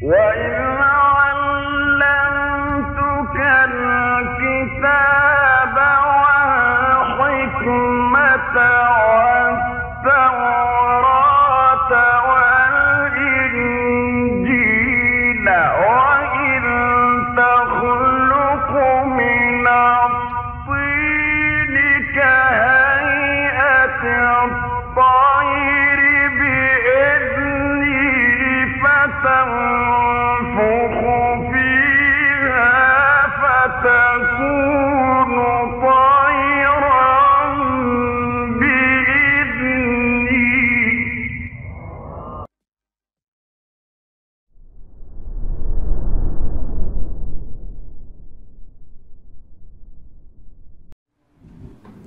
وإذ علمتك الكتاب والحكمة والتوراة والإنجيل وإذ تخلق من الطين كهيئة الطير بإذني فتنفخ فيها فتكون طيرا بإذني.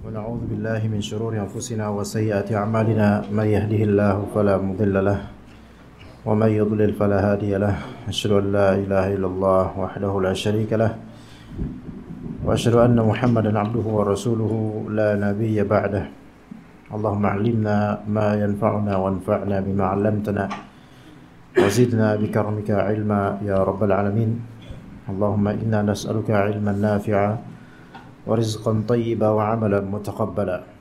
ونعوذ بالله من شرور أنفسنا وسيئات أعمالنا من يهده الله فلا مضل له ومن يضلل فلا هادي له أشهد أن لا إله إلا الله وحده لا شريك له وأشهد أن محمدا عبده ورسوله لا نبي بعده اللهم علمنا ما ينفعنا وانفعنا بما علمتنا وزدنا بكرمك علما يا رب العالمين اللهم إنا نسألك علما نافعا ورزقا طيبا وعملا متقبلا.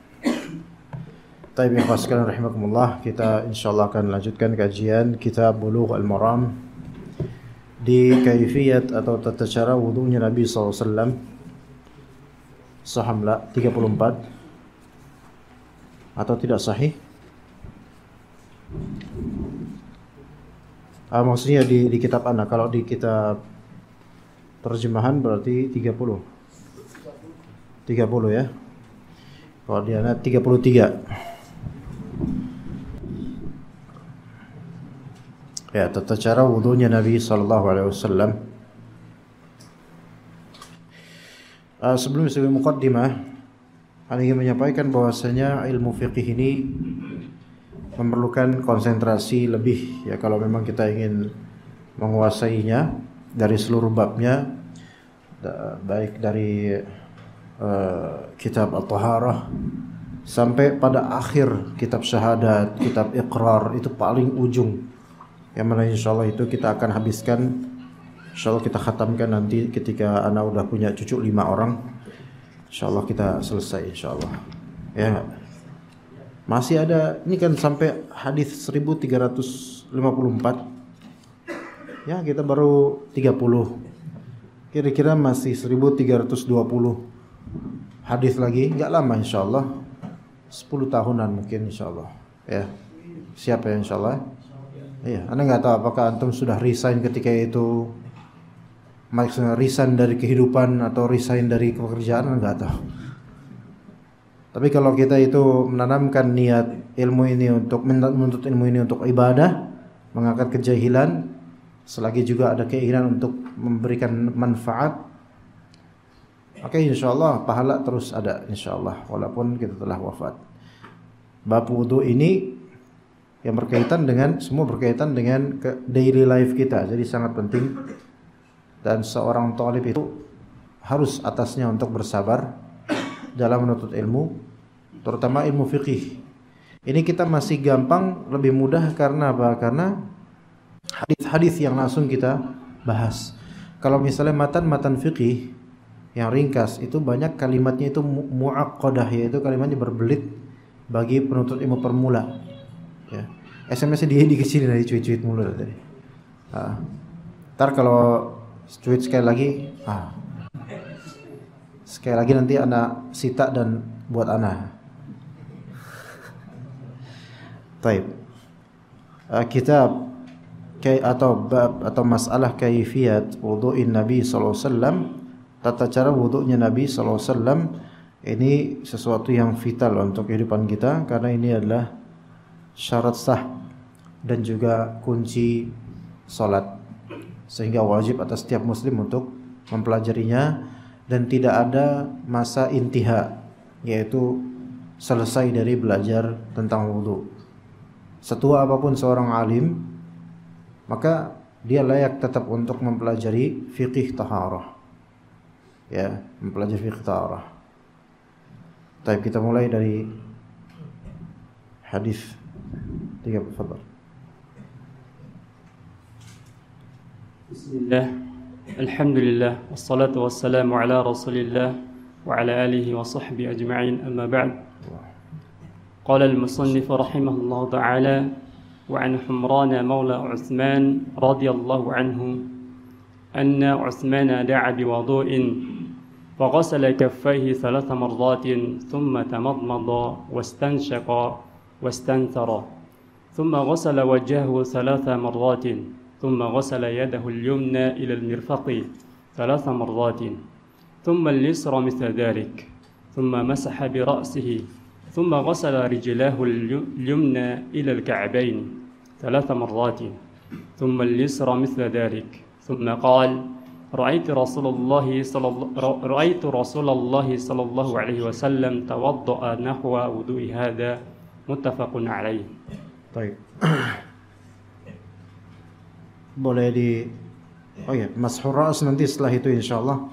Baik, ikhwan sekalian rahimakumullah, kita insyaallah akan lanjutkan kajian kitab Bulughul Maram di kaifiyat atau tata cara wudunya Nabi SAW. Saham la 34 atau tidak sahih? Maksudnya di kitab Ana, kalau di kitab terjemahan berarti 30 ya. Kalau di Ana 33. Ya, tata cara wudunya Nabi SAW. Sebelum muqaddimah, saya ingin menyampaikan bahwasanya ilmu fiqih ini memerlukan konsentrasi lebih ya kalau memang kita ingin menguasainya dari seluruh babnya, baik dari kitab At-Taharah sampai pada akhir kitab syahadat, kitab iqrar, itu paling ujung. Yang mana insyaallah itu kita akan habiskan, insyaallah kita khatamkan nanti ketika ana udah punya cucu 5 orang. Insyaallah kita selesai insyaallah. Ya. Masih ada, ini kan sampai hadis 1354. Ya, kita baru 30. Kira-kira masih 1320 hadis lagi, enggak lama insyaallah. 10 tahunan mungkin insyaallah. Ya. Siap ya insyaallah. Iya, Anda nggak tahu apakah antum sudah resign ketika itu, maksudnya resign dari kehidupan atau resign dari pekerjaan, Anda nggak tahu. Tapi kalau kita itu menanamkan niat ilmu ini untuk menuntut ilmu ini untuk ibadah, mengangkat kejahilan, selagi juga ada keinginan untuk memberikan manfaat, maka insyaallah pahala terus ada insyaallah walaupun kita telah wafat. Bab wudu ini yang berkaitan dengan, semua berkaitan dengan daily life kita. Jadi sangat penting, dan seorang thalib itu harus atasnya untuk bersabar dalam menuntut ilmu, terutama ilmu fikih. Ini kita masih gampang, lebih mudah karena apa? Karena hadis-hadis yang langsung kita bahas. Kalau misalnya matan fikih yang ringkas, itu banyak kalimatnya itu mu'aqqadah, yaitu kalimatnya berbelit bagi penuntut ilmu permula. Ya. SMS-nya dia dikecilin dari cuit-cuit mulu tadi. Ntar kalau cuit sekali lagi nanti anak sita dan buat anak. Taib. Kitab atau bab atau masalah kaifiyat wudu'in Nabi sallallahu alaihi wasallam, tata cara wudu'nya Nabi sallallahu alaihi wasallam, ini sesuatu yang vital untuk kehidupan kita karena ini adalah syarat sah dan juga kunci salat, sehingga wajib atas setiap muslim untuk mempelajarinya dan tidak ada masa intiha, yaitu selesai dari belajar tentang wudu. Setua apapun seorang alim, maka dia layak tetap untuk mempelajari fiqih taharah. Ya, mempelajari fiqih taharah. Baik, kita mulai dari hadis 3. Fadhal. Bismillah, alhamdulillah, wassalatu wassalamu ala rasulillah wa ala alihi wa sahbihi ajma'in, amma ba'd. Qala al-musannif rahimahullah ta'ala wa an Humran mawla Uthman radiyallahu anhu anna Uthman da'a biwudu'in فغسل كفيه 3 مرات ثم تمضمض واستنشق واستنثر ثم غسل وجهه 3 مرات ثم غسل يده اليمنى إلى المرفق 3 مرات ثم اليسرى مثل ذلك ثم مسح برأسه ثم غسل رجلاه اليمنى إلى الكعبين 3 مرات ثم اليسرى مثل ذلك ثم قال رأيت رسول الله صلى الله عليه وسلم توضأ نحو وضوء هذا متفق عليه. Baik. Boleh mashur ra's nanti setelah itu insyaallah,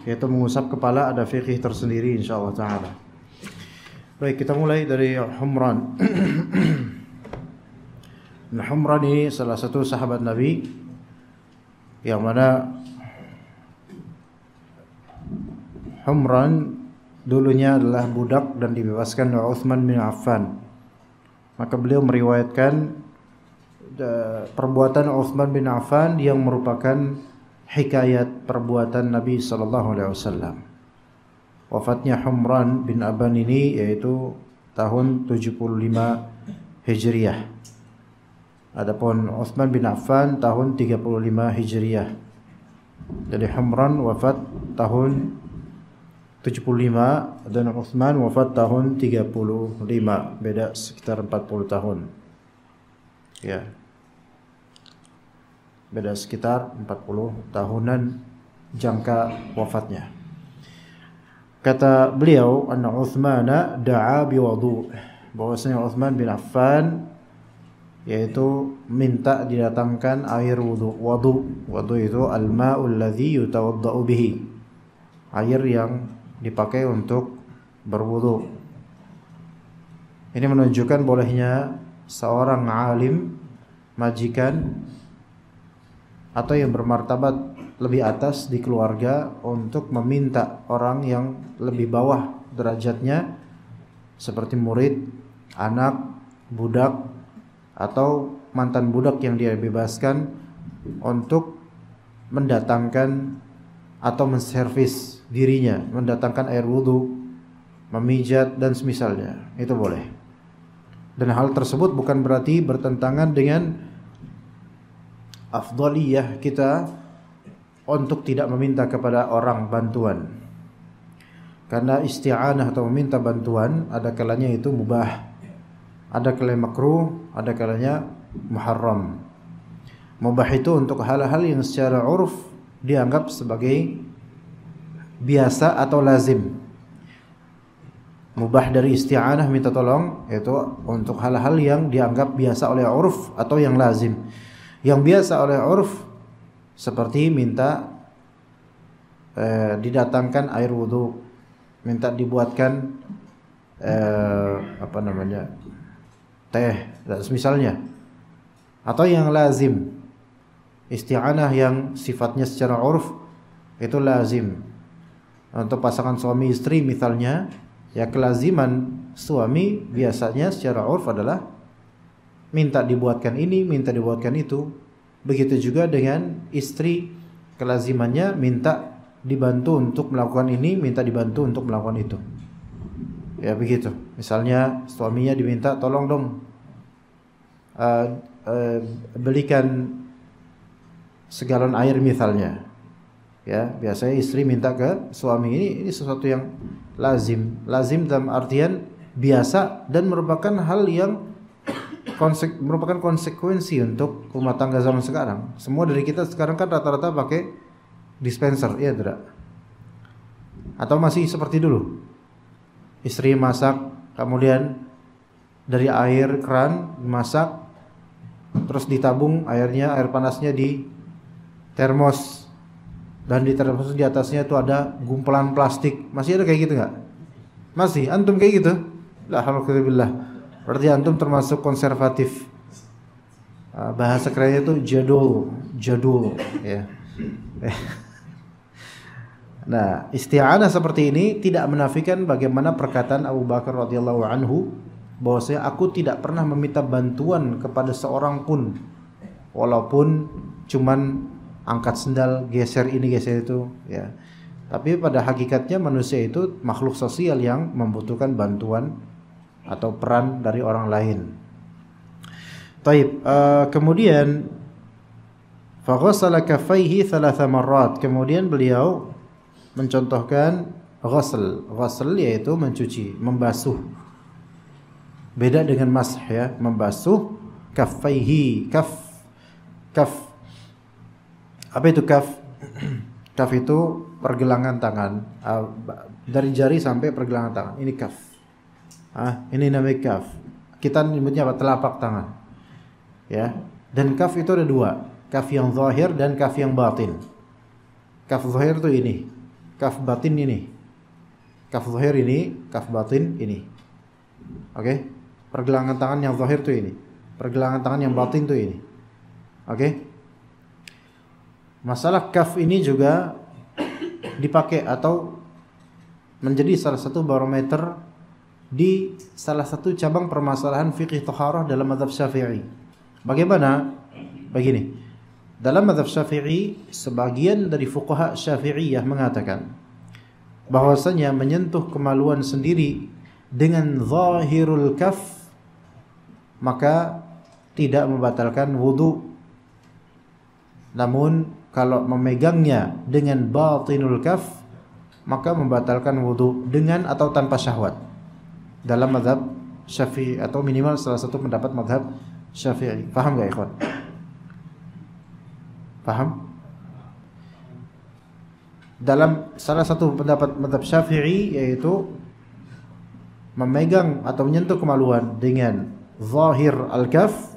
yaitu mengusap kepala, ada fikih tersendiri insyaallah taala. Baik, kita mulai dari Humran. Nah, Humran ini salah satu sahabat Nabi yang mana Humran dulunya adalah budak dan dibebaskan oleh Uthman bin Affan. Maka beliau meriwayatkan perbuatan Uthman bin Affan yang merupakan hikayat perbuatan Nabi sallallahu alaihi wasallam. Wafatnya Humran bin Aban ini yaitu tahun 75 Hijriah. Adapun Uthman bin Affan tahun 35 Hijriah. Jadi Humran wafat tahun 75 dan Uthman wafat tahun 35, beda sekitar 40 tahun. Ya. Beda sekitar 40 tahunan jangka wafatnya. Kata beliau, anna Uthmana da'a biwudu', bahwasanya Uthman bin Affan yaitu minta didatangkan air wudu. Wudu itu al-ma'ul ladzi yutawadda'u bihi, air yang dipakai untuk berwudu. Ini menunjukkan bolehnya seorang alim, majikan atau yang bermartabat lebih atas di keluarga untuk meminta orang yang lebih bawah derajatnya seperti murid, anak, budak atau mantan budak yang dia bebaskan untuk mendatangkan atau menservis dirinya, mendatangkan air wudu, memijat dan semisalnya, itu boleh. Dan hal tersebut bukan berarti bertentangan dengan afdaliyah kita untuk tidak meminta kepada orang bantuan. Karena isti'anah atau meminta bantuan ada kalanya itu mubah, ada kalanya makruh, ada kalanya muharram. Mubah itu untuk hal-hal yang secara urf dianggap sebagai biasa atau lazim. Mubah dari isti'anah, minta tolong, yaitu untuk hal-hal yang dianggap biasa oleh urf atau yang lazim. Yang biasa oleh urf seperti minta didatangkan air wudu, minta dibuatkan teh dan semisalnya. Atau yang lazim, isti'anah yang sifatnya secara urf itu lazim. Untuk pasangan suami istri misalnya, ya kelaziman suami biasanya secara urf adalah minta dibuatkan ini, minta dibuatkan itu. Begitu juga dengan istri, kelazimannya minta dibantu untuk melakukan ini, minta dibantu untuk melakukan itu. Ya begitu. Misalnya suaminya diminta tolong dong belikan segalon air misalnya. Ya, biasanya istri minta ke suami, ini sesuatu yang lazim. Lazim dalam artian biasa dan merupakan hal yang merupakan konsekuensi untuk rumah tangga zaman sekarang. Semua dari kita sekarang kan rata-rata pakai dispenser, ya tidak? Atau masih seperti dulu? Istri masak, kemudian dari air keran dimasak, terus ditabung airnya, air panasnya di termos. Dan di termos di atasnya itu ada gumpalan plastik. Masih ada kayak gitu nggak? Masih? Antum kayak gitu? La haula wala quwwata illa billah. Berarti antum termasuk konservatif. Bahasa kerennya itu jadul ya. Nah, isti'anah seperti ini tidak menafikan bagaimana perkataan Abu Bakar radhiyallahu anhu bahwasanya aku tidak pernah meminta bantuan kepada seorang pun walaupun cuman angkat sendal, geser ini geser itu ya. Tapi pada hakikatnya manusia itu makhluk sosial yang membutuhkan bantuan atau peran dari orang lain. Taib, kemudian faghasala kaffaihi thalatha marrat. Kemudian beliau mencontohkan ghasl. Ghasl yaitu mencuci, membasuh. Beda dengan masah ya, membasuh kaffaihi. Kaf. Apa itu kaf? Kaf itu pergelangan tangan, dari jari sampai pergelangan tangan. Ini kaf. Ini namanya kaf. Kita menyebutnya apa? Telapak tangan. Ya. Dan kaf itu ada dua, kaf yang zahir dan kaf yang batin. Kaf zahir itu ini, kaf batin ini. Kaf zahir ini, kaf batin ini. Oke? Pergelangan tangan yang zahir itu ini, pergelangan tangan yang batin itu ini. Oke? Masalah kaf ini juga dipakai atau menjadi salah satu barometer di salah satu cabang permasalahan fikih taharah dalam mazhab Syafi'i. Bagaimana? Begini. Dalam mazhab Syafi'i, sebagian dari fuqaha Syafi'iyah mengatakan bahwasanya menyentuh kemaluan sendiri dengan zahirul kaf maka tidak membatalkan wudu. Namun kalau memegangnya dengan batinul kaf maka membatalkan wudu dengan atau tanpa syahwat. Dalam mazhab Syafi'i atau minimal salah satu pendapat mazhab Syafi'i. Paham enggak ikhwan? Paham? Dalam salah satu pendapat mazhab Syafi'i yaitu memegang atau menyentuh kemaluan dengan zahir al-kaf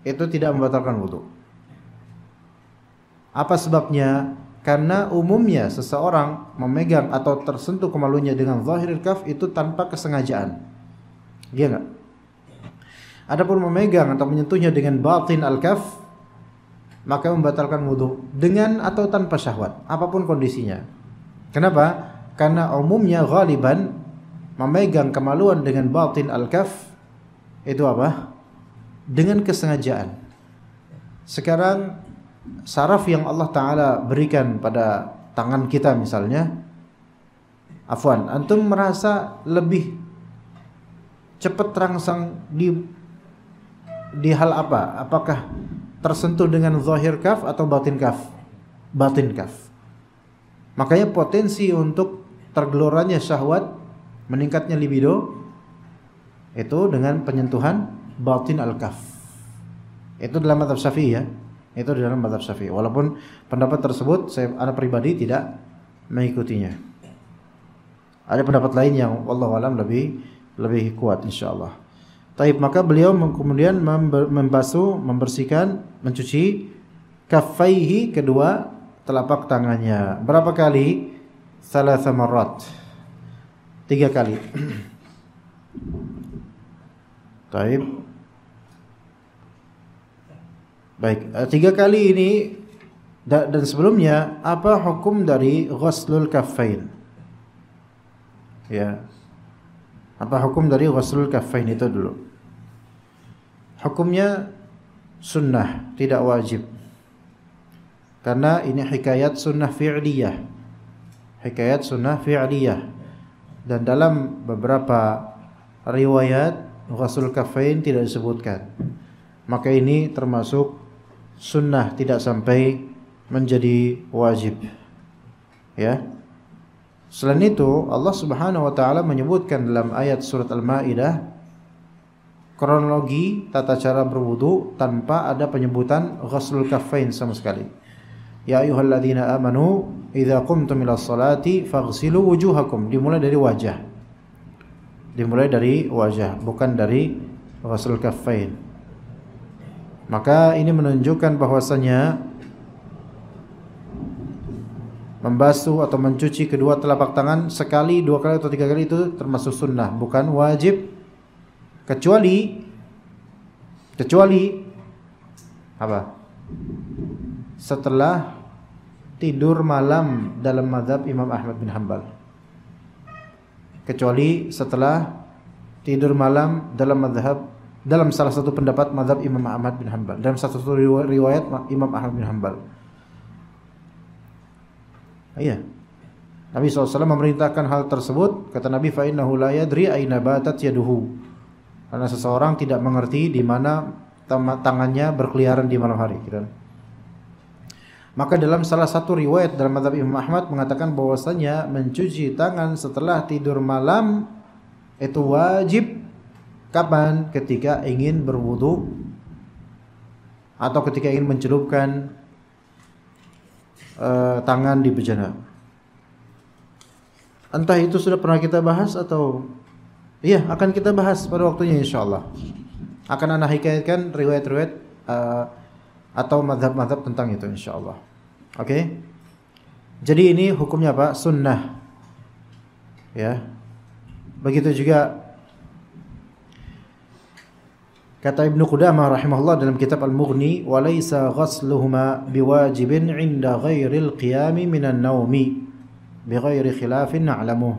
itu tidak membatalkan wudu. Apa sebabnya? Karena umumnya seseorang memegang atau tersentuh kemaluannya dengan zahir al-kaf itu tanpa kesengajaan. Iya enggak? Adapun memegang atau menyentuhnya dengan batin al-kaf maka membatalkan wudu dengan atau tanpa syahwat, apapun kondisinya. Kenapa? Karena umumnya ghaliban memegang kemaluan dengan batin al-kaf itu apa? Dengan kesengajaan. Sekarang saraf yang Allah Ta'ala berikan pada tangan kita misalnya, afwan, antum merasa lebih cepat terangsang di hal apa? Apakah tersentuh dengan zahir kaf atau batin kaf? Batin kaf. Makanya potensi untuk tergeloranya syahwat, meningkatnya libido itu dengan penyentuhan batin al-kaf. Itu dalam mazhab Syafi'i ya. Itu di dalam mazhab Syafi'i. Walaupun pendapat tersebut ana pribadi tidak mengikutinya. Ada pendapat lain yang wallahu alam lebih kuat insyaallah. Taib, maka beliau kemudian membasuh, membersihkan, mencuci kaffaihi, kedua telapak tangannya. Berapa kali? Thalatha marrat. 3 kali. Taib. Baik, 3 kali ini dan sebelumnya apa hukum dari ghuslul kaffain? Ya. Apa hukum dari ghuslul kaffain itu dulu? Hukumnya sunnah, tidak wajib. Karena ini hikayat sunnah fi'liyah. Hikayat sunnah fi'liyah. Dan dalam beberapa riwayat ghuslul kaffain tidak disebutkan. Maka ini termasuk sunnah, tidak sampai menjadi wajib. Ya. Selain itu, Allah Subhanahu wa taala menyebutkan dalam ayat surat Al-Maidah kronologi tata cara berwudu tanpa ada penyebutan ghuslul kaffain sama sekali. Ya ayyuhalladzina amanu idza qumtum ilas salati faghsilu wujuhakum. Dimulai dari wajah. Dimulai dari wajah, bukan dari ghuslul kaffain. Maka ini menunjukkan bahwasanya membasuh atau mencuci kedua telapak tangan sekali, 2 kali atau 3 kali itu termasuk sunnah, bukan wajib. Kecuali Apa? Setelah tidur malam dalam mazhab Imam Ahmad bin Hanbal. Kecuali setelah tidur malam dalam salah satu pendapat mazhab Imam Ahmad bin Hanbal, dalam satu riwayat Imam Ahmad bin Hanbal. Iya. Nabi SAW memerintahkan hal tersebut. Kata Nabi, fa innahu la yadri aina batat yaduhu. Karena seseorang tidak mengerti di mana tangannya berkeliaran di malam hari. Maka dalam salah satu riwayat dalam mazhab Imam Ahmad mengatakan bahwasanya mencuci tangan setelah tidur malam itu wajib. Kapan? Ketika ingin berwudu atau ketika ingin mencelupkan tangan di bejana. Entah itu sudah pernah kita bahas atau iya akan kita bahas pada waktunya insyaallah. Akan ana hikayatkan riwayat-riwayat atau mazhab-mazhab tentang itu insyaallah. Oke. Jadi ini hukumnya apa? Sunnah. Ya. Begitu juga kata Ibnu Qudamah rahimahullah dalam kitab Al-Mughni, "Wa laisa ghasluhuma biwajibin 'inda ghairil qiyami minan naumi bighairi khilafin na'lamuh."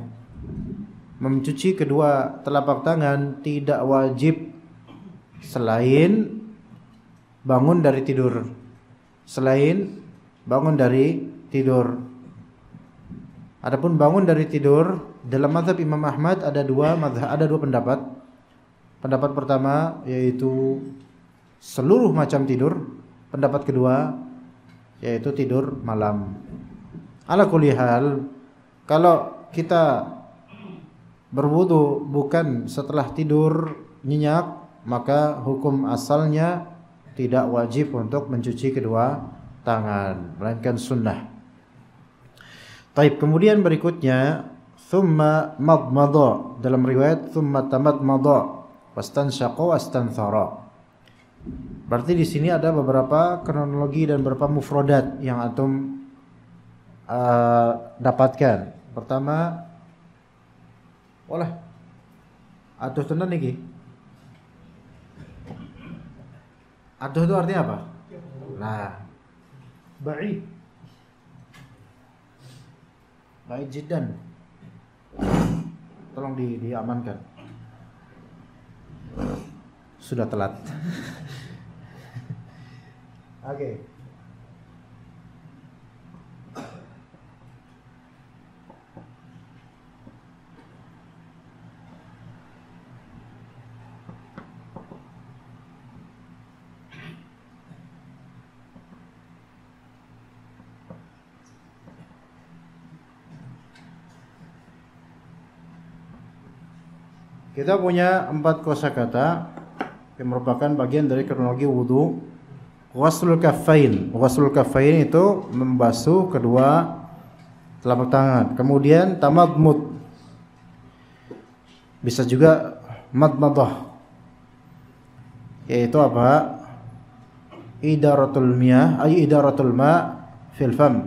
Mencuci kedua telapak tangan tidak wajib selain bangun dari tidur. Adapun bangun dari tidur dalam mazhab Imam Ahmad ada dua pendapat. Pendapat pertama yaitu seluruh macam tidur. Pendapat kedua yaitu tidur malam. Ala kulli hal, kalau kita berwudu bukan setelah tidur nyenyak, maka hukum asalnya tidak wajib untuk mencuci kedua tangan, melainkan sunnah. Taib, kemudian berikutnya thumma madmada, dalam riwayat thumma tamadmada wastanshaqa wastanthara. Berarti di sini ada beberapa kronologi dan beberapa mufradat yang antum dapatkan. Pertama, olah aduh tenan niki. Aduh itu artinya apa? Nah, baik jiddan. Tolong diamankan. Sudah telat. Oke. Kita punya 4 kosakata yang merupakan bagian dari kronologi wudu. Ghuslul kaffain. Ghuslul kaffain itu membasuh kedua telapak tangan. Kemudian tamadmud. Bisa juga madmadah. Yaitu apa? Idaratul miyah, idaratul ma fil fam.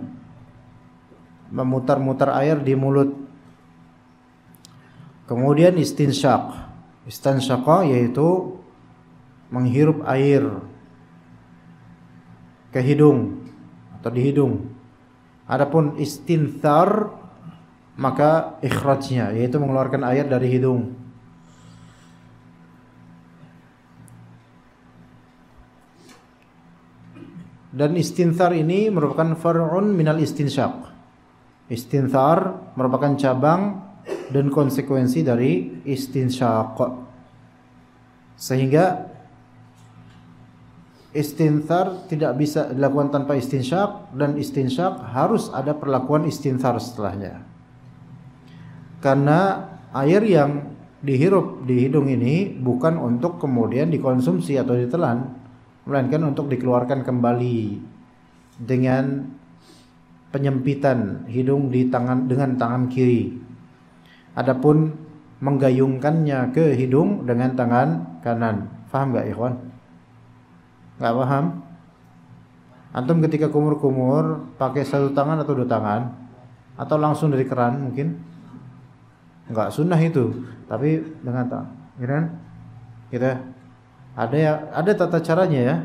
Memutar-mutar air di mulut. Kemudian istinsyaq. Istansyaqa yaitu menghirup air ke hidung atau di hidung. Adapun istinthar maka ikhrajnya yaitu mengeluarkan air dari hidung. Dan istinthar ini merupakan far'un minal istinsyaq. Istinthar merupakan cabang dan konsekuensi dari istinsyaq. Sehingga istinthar tidak bisa dilakukan tanpa istinsyaq, dan istinsyaq harus ada perlakuan istinthar setelahnya. Karena air yang dihirup di hidung ini bukan untuk kemudian dikonsumsi atau ditelan, melainkan untuk dikeluarkan kembali dengan penyempitan hidung dengan tangan kiri. Adapun menggayungkannya ke hidung dengan tangan kanan. Faham enggak ikhwan? Enggak paham? Antum ketika kumur-kumur pakai satu tangan atau dua tangan? Atau langsung dari keran mungkin? Enggak sunnah itu, tapi dengan tangan. Kita ada tata caranya ya.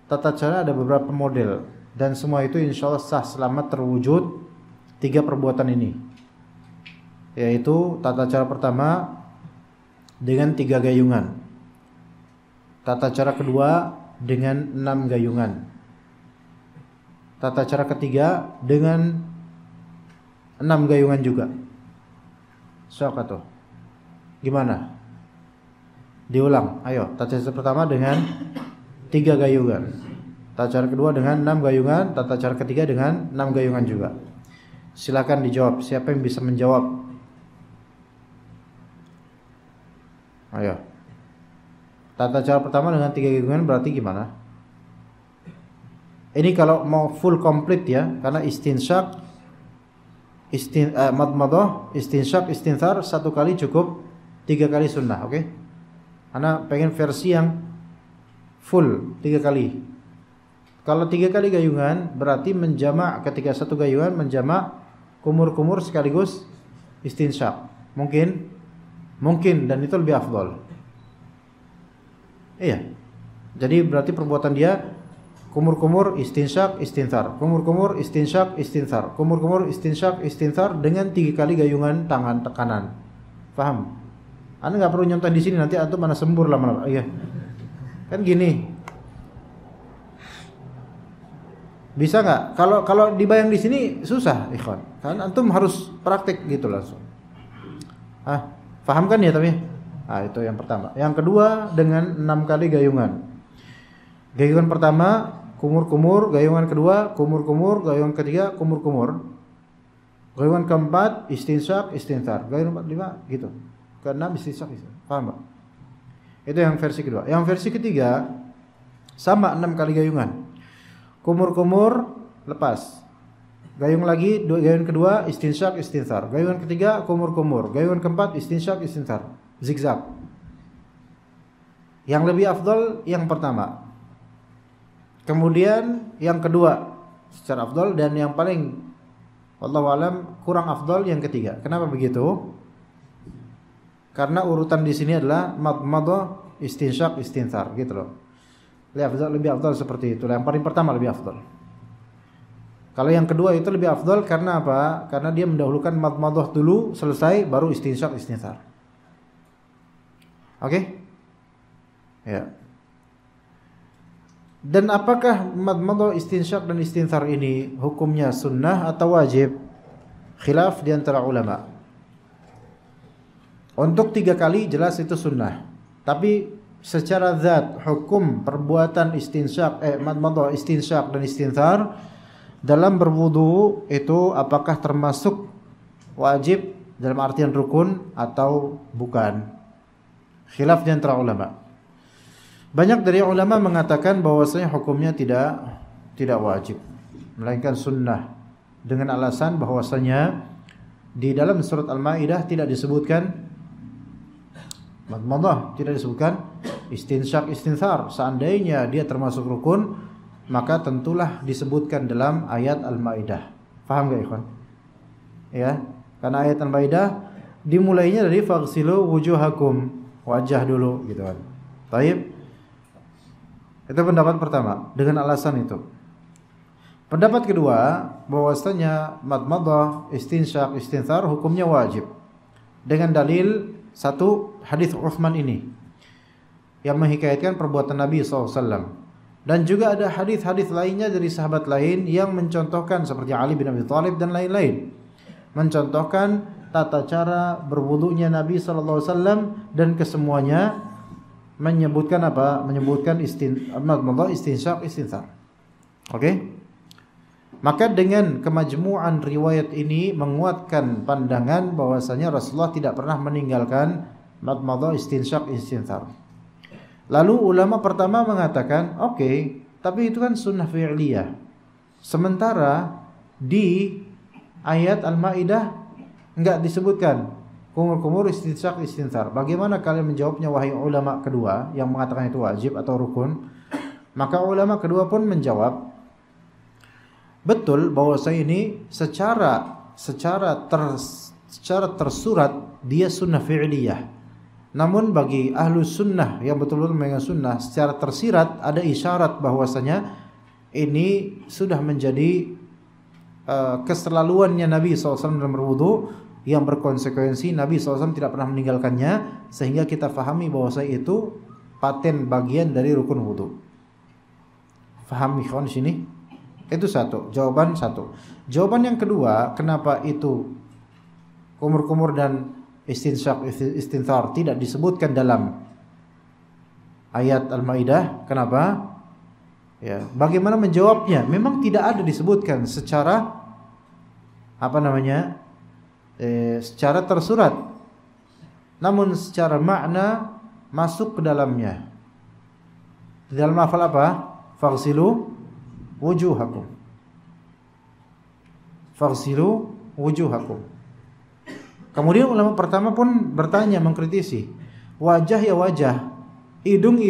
tata cara ada beberapa model dan semua itu insya Allah sah selama terwujud 3 perbuatan ini, yaitu tata cara pertama dengan 3 gayungan, tata cara kedua dengan 6 gayungan, tata cara ketiga dengan 6 gayungan juga. Siapa tuh? Gimana? Diulang, ayo. Tata cara pertama dengan 3 gayungan, tata cara kedua dengan 6 gayungan, tata cara ketiga dengan 6 gayungan juga. Silakan dijawab. Siapa yang bisa menjawab? Ayo. Tata cara pertama dengan 3 gayungan berarti gimana? Ini kalau mau full complete ya, karena istinsyak, madmadah, istinsyak, istinthar 1 kali cukup, 3 kali sunnah, oke? Ana pengen versi yang full 3 kali. Kalau 3 kali gayungan berarti menjamak, ketika 1 gayungan menjamak kumur-kumur sekaligus istinsyak. Mungkin dan itu lebih afdal. Iya. Jadi berarti perbuatan dia kumur-kumur istinsyak istinthar, kumur-kumur istinsyak istinthar, kumur-kumur istinsyak istinthar dengan 3 kali gayungan tangan tekanan. Paham? Anda nggak perlu nyontoh di sini, nanti antum mana sembur lama-lama. Iya. Kan gini. Bisa nggak? Kalau dibayang di sini susah, ikhwan. Kan antum harus praktek gitu langsung. Paham kan ya tapi? Itu yang pertama. Yang kedua dengan 6 kali gayungan. Gayungan pertama kumur-kumur, gayungan kedua kumur-kumur, gayungan ketiga kumur-kumur. Gayungan keempat istinsyak istinthar, gayungan kelima gitu. Keenam istinsyak istinthar. Paham Pak? Itu yang versi kedua. Yang versi ketiga sama 6 kali gayungan. Kumur-kumur lepas. Gayung lagi, gayungan kedua istinsyak istinthar. Gayungan ketiga kumur-kumur. Gayungan keempat istinsyak istinthar. Zigzag. Yang lebih afdal yang pertama. Kemudian yang kedua secara afdal, dan yang paling wallahu alam kurang afdal yang ketiga. Kenapa begitu? Karena urutan di sini adalah madmadah, istinsyak, istinthar gitu loh. Lebih afdal seperti itu. Yang paling pertama lebih afdal. Kalau yang kedua itu lebih afdal karena apa? Karena dia mendahulukan madmadah dulu, selesai baru istinsyak, istinthar. Oke? Ya. Dan apakah madmadah, istinsyak dan istinthar ini hukumnya sunnah atau wajib? Khilaf di antara ulama. Untuk 3 kali jelas itu sunnah. Tapi secara zat hukum perbuatan istinsyak, madmadah, istinsyak dan istinthar dalam berwudu itu apakah termasuk wajib dalam artian rukun atau bukan? Khilaf di antara ulama. Banyak dari ulama mengatakan bahwasanya hukumnya tidak wajib, melainkan sunnah, dengan alasan bahwasanya di dalam surat Al-Maidah tidak disebutkan madmadah, tidak disebutkan istinsyak istinthar. Seandainya dia termasuk rukun, maka tentulah disebutkan dalam ayat Al-Maidah. Paham gak ikhwan? Ya, karena ayat Al-Maidah dimulainya dari faghsilu wujuhakum, wajah dulu gitu kan. Baik. Itu pendapat pertama dengan alasan itu. Pendapat kedua bahwasanya madmadah, istinsyak, istinthar hukumnya wajib dengan dalil satu hadis Utsman ini yang menghikayatkan perbuatan Nabi SAW, dan juga ada hadis-hadis lainnya dari sahabat lain yang mencontohkan seperti Ali bin Abi Thalib dan lain-lain, mencontohkan tata cara berwudunya Nabi SAW dan kesemuanya menyebutkan apa? Menyebutkan madmadah, istinsyak, istinthar. Oke? Maka dengan kemajmu'an riwayat ini menguatkan pandangan bahwasanya Rasulullah tidak pernah meninggalkan madmadah, istinsyak, istinthar. Lalu ulama pertama mengatakan, oke, tapi itu kan sunnah fi'liyah. Sementara di ayat Al-Maidah enggak disebutkan kumur-kumur, istinsyak, istinthar. Bagaimana kalian menjawabnya wahai ulama kedua yang mengatakan itu wajib atau rukun? Maka ulama kedua pun menjawab, betul bahwa saya ini secara tersurat dia sunnah fi'liyah. Namun bagi ahlus sunnah yang betul-betul memegang sunnah, secara tersirat ada isyarat bahwasanya ini sudah menjadi keserlaluannya Nabi SAW dalam berwudu yang berkonsekuensi Nabi SAW tidak pernah meninggalkannya, sehingga kita fahami bahwasanya itu paten bagian dari rukun wudu. Faham ikhwan di sini? Itu satu, jawaban satu. Jawaban yang kedua, kenapa itu kumur-kumur dan istinsyaq, istinthar tidak disebutkan dalam ayat Al-Maidah? Kenapa? Ya, bagaimana menjawabnya? Memang tidak ada disebutkan secara secara tersurat. Namun secara makna masuk ke dalamnya. Di dalam hafal apa? Faghsilu wujuhakum. Faghsilu wujuhakum. Kemudian ulama pertama pun bertanya, mengkritisi. Wajah ya wajah, hidung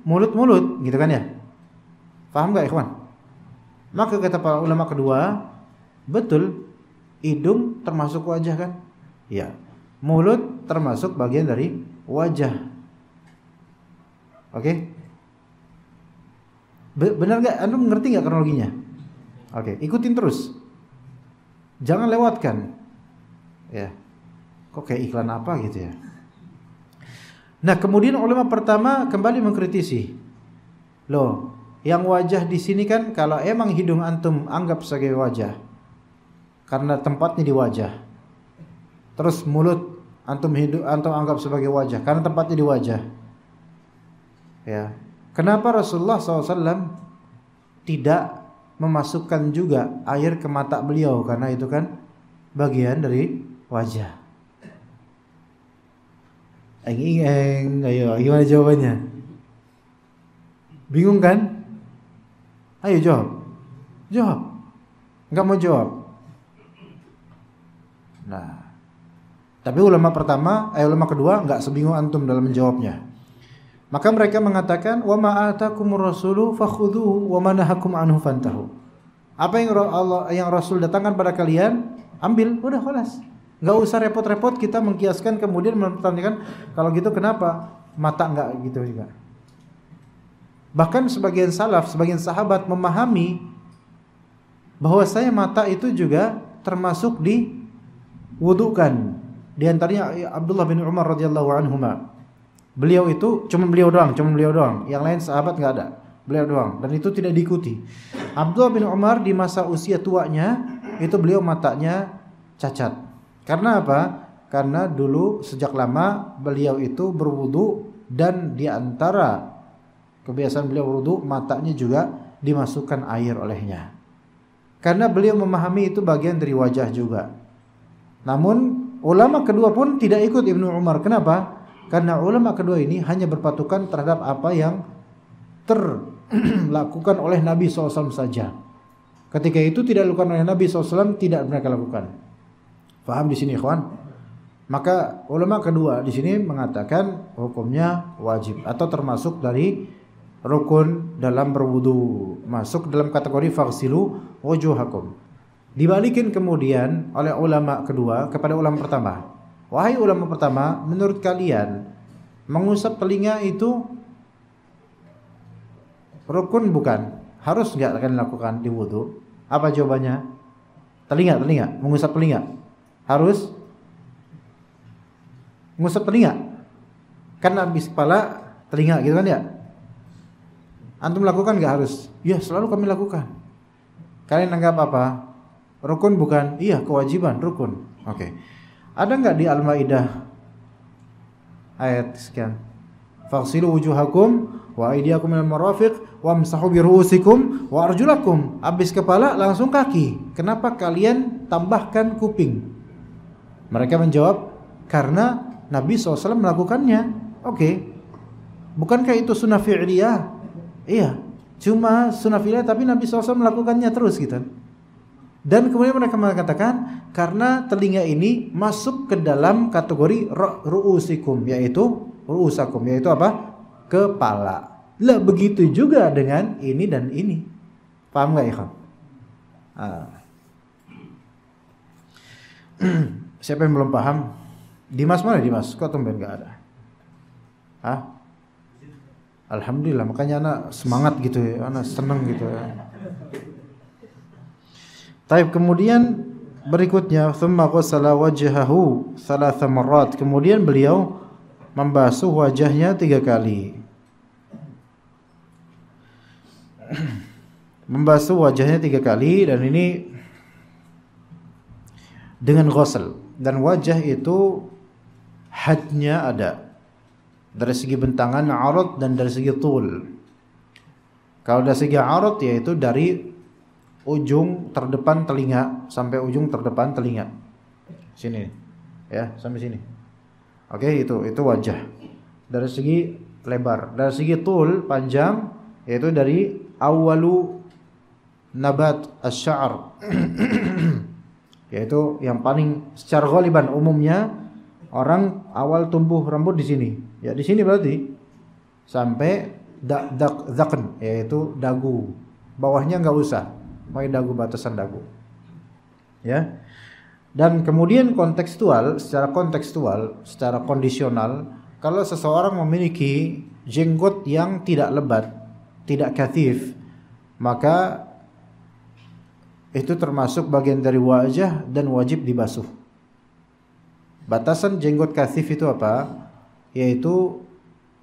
mulut gitu kan ya? Paham gak ikhwan? Maka kata para ulama kedua, betul, hidung termasuk wajah kan? Ya. Mulut termasuk bagian dari wajah. Oke? Benar gak? Anda mengerti gak kronologinya? Oke, ikutin terus. Jangan lewatkan. Ya. Kok kayak iklan apa gitu ya? Nah, kemudian ulama pertama kembali mengkritisi. Loh, yang wajah di sini kan kalau emang hidung antum anggap sebagai wajah karena tempatnya di wajah. Terus mulut antum anggap sebagai wajah karena tempatnya di wajah. Ya. Kenapa Rasulullah SAW tidak memasukkan juga air ke mata beliau, karena itu kan bagian dari wajah. Ayo, gimana jawabannya? Bingung kan? Ayo jawab. Enggak mau jawab. Nah, tapi ulama kedua enggak sebingung antum dalam menjawabnya. Maka mereka mengatakan, wa ma atakumur rasulu fakhudhuhu wa ma nahakum anhu fantahu. Apa yang Rasul datangkan pada kalian, ambil, udah khalas. Enggak usah repot-repot kita mengkiaskan kemudian mempertanyakan kalau gitu kenapa mata enggak gitu juga. Bahkan sebagian salaf, sebagian sahabat memahami bahwasanya mata itu juga termasuk diwudukan. Di antaranya Abdullah bin Umar radhiyallahu anhuma. Beliau itu cuma beliau doang. Yang lain sahabat enggak ada. Beliau doang, dan itu tidak diikuti. Abdullah bin Umar di masa usia tuanya itu beliau matanya cacat. Karena apa? Karena dulu sejak lama beliau itu berwudu dan di antara kebiasaan beliau berwudu matanya juga dimasukkan air olehnya. Karena beliau memahami itu bagian dari wajah juga. Namun ulama kedua pun tidak ikut Ibnu Umar. Kenapa? Karena ulama kedua ini hanya berpatokan terhadap apa yang terlakukan oleh Nabi SAW saja. Ketika itu tidak dilakukan oleh Nabi SAW, tidak mereka lakukan. Paham di sini, ikhwan? Maka ulama kedua di sini mengatakan hukumnya wajib atau termasuk dari rukun dalam berwudu, masuk dalam kategori faghsilu wujuhakum. Dibalikin kemudian oleh ulama kedua kepada ulama pertama. Wahai ulama pertama, menurut kalian mengusap telinga itu rukun bukan? Harus enggak akan dilakukan di wudu? Apa jawabannya? Telinga, mengusap telinga. Harus mengusap telinga. Kan habis kepala telinga gitu kan ya? Antum lakukan enggak harus? Ya, selalu kami lakukan. Kalian anggap apa? Rukun bukan? Iya, kewajiban, rukun. Oke. Ada enggak di Al-Maidah ayat sekian? Faghsilu wujuhakum wa aydiyakum minal marafiq wamsahu bi ru'usikum wa arjulakum. Habis kepala langsung kaki. Kenapa kalian tambahkan kuping? Mereka menjawab, karena Nabi SAW melakukannya. Oke. Bukankah itu sunnah fi'liyah? Iya. Cuma sunnah fi'liyah tapi Nabi SAW melakukannya terus gitu. Dan kemudian mereka mengatakan karena telinga ini masuk ke dalam kategori ru'usikum, yaitu ru'usakum, yaitu apa? Kepala. Lah begitu juga dengan ini dan ini. Paham enggak, ikhwan? Siapa yang belum paham? Dimas mana Dimas? Kok tumben enggak ada? Ah, alhamdulillah, makanya anak semangat gitu ya, anak senang gitu ya. Taib, kemudian berikutnya thumma ghassala wajhahu 3 marrat, kemudian beliau membasuh wajahnya 3 kali. Membasuh wajahnya 3 kali, dan ini dengan ghusl. Dan wajah itu hadnya ada dari segi bentangan arad dan dari segi tul. Kalau dari segi arad yaitu dari ujung terdepan telinga sampai ujung terdepan telinga. Sini. Ya, sampai sini. Oke, itu wajah. Dari segi lebar, dari segi tul panjang yaitu dari awalu nabat asy-sya'r. Yaitu yang paling secara ghaliban umumnya orang awal tumbuh rambut di sini. Ya di sini berarti sampai dzaqn yaitu dagu. Bawahnya enggak usah. Pakai dagu, batasan dagu. Ya. Dan kemudian kontekstual, secara kondisional, kalau seseorang memiliki jenggot yang tidak lebat, tidak kathif, maka itu termasuk bagian dari wajah dan wajib dibasuh. Batasan jenggot kathif itu apa? Yaitu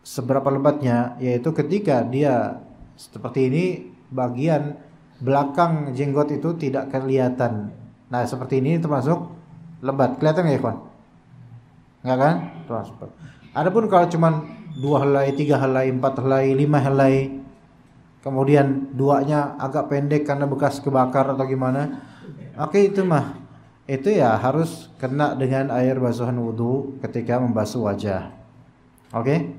seberapa lebatnya, yaitu ketika dia seperti ini, bagian belakang jenggot itu tidak kelihatan. Nah, seperti ini termasuk lebat. Kelihatan enggak, ikhwan? Enggak kan? Termasuk. Adapun kalau cuman 2 helai, 3 helai, 4 helai, 5 helai, kemudian 2-nya agak pendek karena bekas kebakar atau gimana, oke, itu ya harus kena dengan air basuhan wudu ketika membasuh wajah. Oke?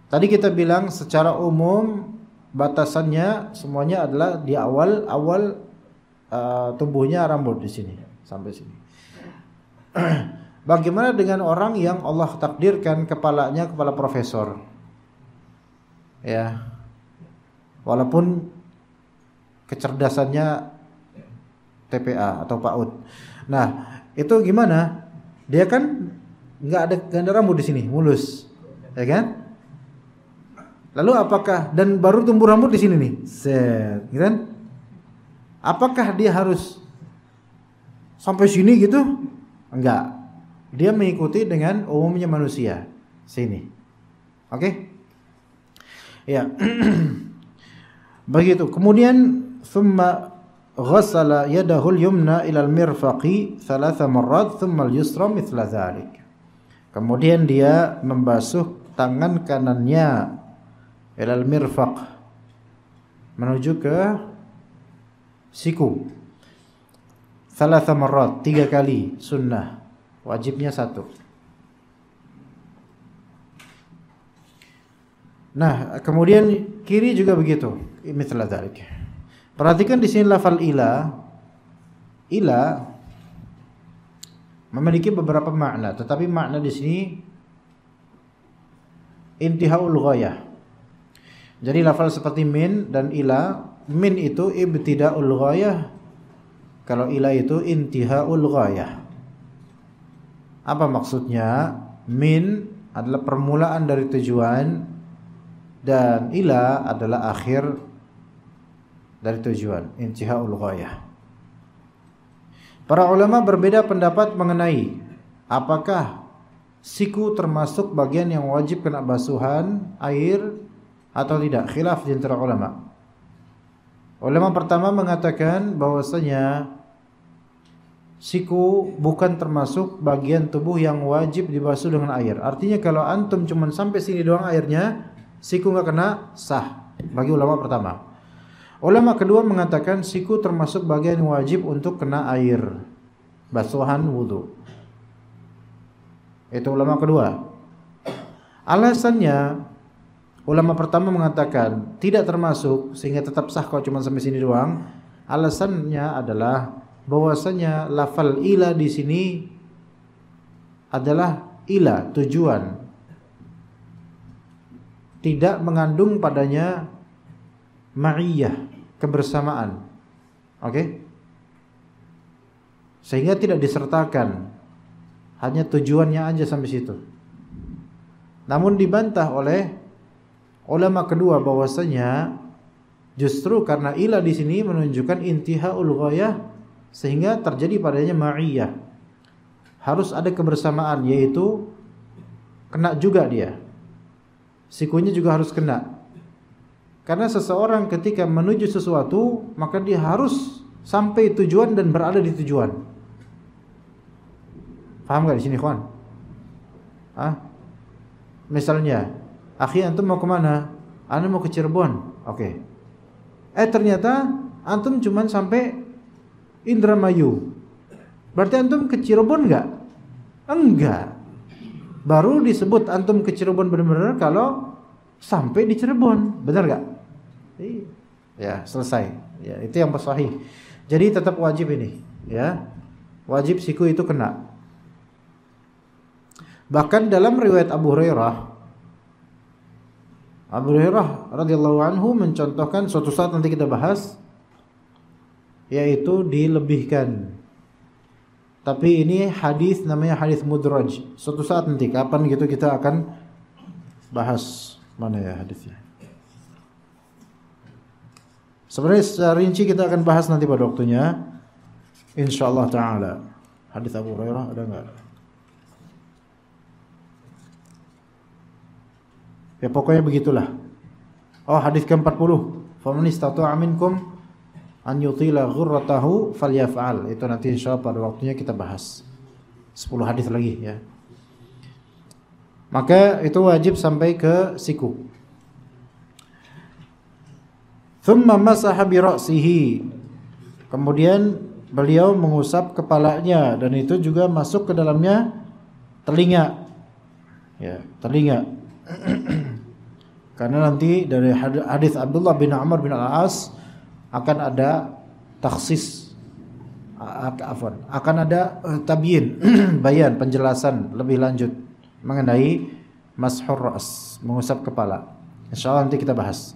Tadi kita bilang secara umum batasannya semuanya adalah di awal tumbuhnya rambut di sini sampai sini. Bagaimana dengan orang yang Allah takdirkan kepalanya kepala profesor? Ya. Walaupun kecerdasannya TPA atau PAUD. Nah, itu gimana? Dia kan enggak ada rambut di sini, mulus. Ya kan? Lalu apakah, dan baru tumbuh rambut di sini nih, set, gitu kan? Apakah dia harus sampai sini gitu? Enggak. Dia mengikuti dengan umumnya manusia. Sini. Oke? Ya. Begitu. Kemudian thumma ghassala yadahu al-yumna ila al-mirfaqi 3 marrat thumma al-yusra mithla dhalik. Kemudian dia membasuh tangan kanannya ilal mirfaq menuju ke siku 3 marrat, 3 kali sunnah, wajibnya 1. Nah, kemudian kiri juga begitu, mithla dzalik. Perhatikan di sini lafal ila memiliki beberapa makna, tetapi makna di sini intihaul ghayah. Jadi lafal seperti min dan ila, min itu ibtidaul ghayah, kalau ila itu intihaul ghayah. Apa maksudnya? Min adalah permulaan dari tujuan dan ila adalah akhir dari tujuan, intihaul ghayah. Para ulama berbeda pendapat mengenai apakah siku termasuk bagian yang wajib kena basuhan air atau tidak, khilaf di antara ulama. Ulama pertama mengatakan bahwasanya siku bukan termasuk bagian tubuh yang wajib dibasuh dengan air. Artinya kalau antum cuma sampai sini doang airnya, siku enggak kena, sah. Bagi ulama pertama. Ulama kedua mengatakan siku termasuk bagian yang wajib untuk kena air, basuhan wudu. Itu ulama kedua. Alasannya, ulama pertama mengatakan tidak termasuk sehingga tetap sah kalau cuma sampai sini doang. Alasannya adalah bahwasanya lafal ila di sini adalah ila, tujuan. Tidak mengandung padanya ma'iyah, kebersamaan. Oke? Sehingga tidak disertakan. Hanya tujuannya aja sampai situ. Namun dibantah oleh ulama kedua bahwasanya justru karena ila di sini menunjukkan intihaul ghayah sehingga terjadi padanya ma'iyah. Harus ada kebersamaan, yaitu kena juga dia. Sikunya juga harus kena. Karena seseorang ketika menuju sesuatu, maka dia harus sampai tujuan dan berada di tujuan. Paham gak di sini, kawan? Misalnya, akhi antum mau kemana? Ana mau ke Cirebon. Oke. Ternyata antum cuman sampai Indramayu. Berarti antum ke Cirebon enggak? Enggak. Baru disebut antum ke Cirebon benar-benar kalau sampai di Cirebon. Benar enggak? Ya, selesai. Ya, itu yang sahih. Jadi tetap wajib ini, ya. Wajib siku itu kena. Bahkan dalam riwayat Abu Hurairah radhiyallahu anhu mencontohkan, suatu saat nanti kita bahas, yaitu dilebihkan. Tapi ini hadis namanya hadis mudraj. Suatu saat nanti kapan gitu kita akan bahas mana ya hadisnya. Sebenarnya secara rinci kita akan bahas nanti pada waktunya, insyaallah taala. Hadis Abu Hurairah ada enggak? Ya pokoknya begitulah. Oh, hadis ke-40. Faman istata'a minkum an yutila ghurratahu falyaf'al. Itu nanti insyaallah pada waktunya kita bahas. 10 hadis lagi ya. Maka itu wajib sampai ke siku. Thumma masaha bi ra'sihi. Kemudian beliau mengusap kepalanya, dan itu juga masuk ke dalamnya telinga. Ya, telinga. Karena nanti dari hadis Abdullah bin Amr bin Al-As akan ada takhsis, akan ada tabyin, bayan, penjelasan lebih lanjut mengenai mashur ra's, mengusap kepala. Insyaallah nanti kita bahas.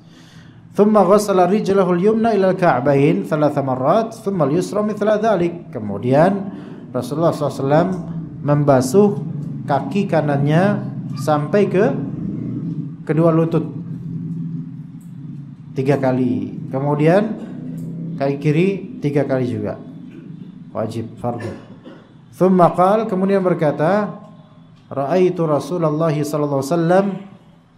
Thumma ghassala rijlahu al-yumna ila al-ka'bayn 3 marrat, thumma al-yusra mithla dhalik. Kemudian Rasulullah SAW membasuh kaki kanannya sampai ke kedua lutut 3 kali. Kemudian kaki kiri 3 kali juga. Wajib fardhu. Thumma qala, kemudian berkata, ra'aitu Rasulullah sallallahu alaihi wasallam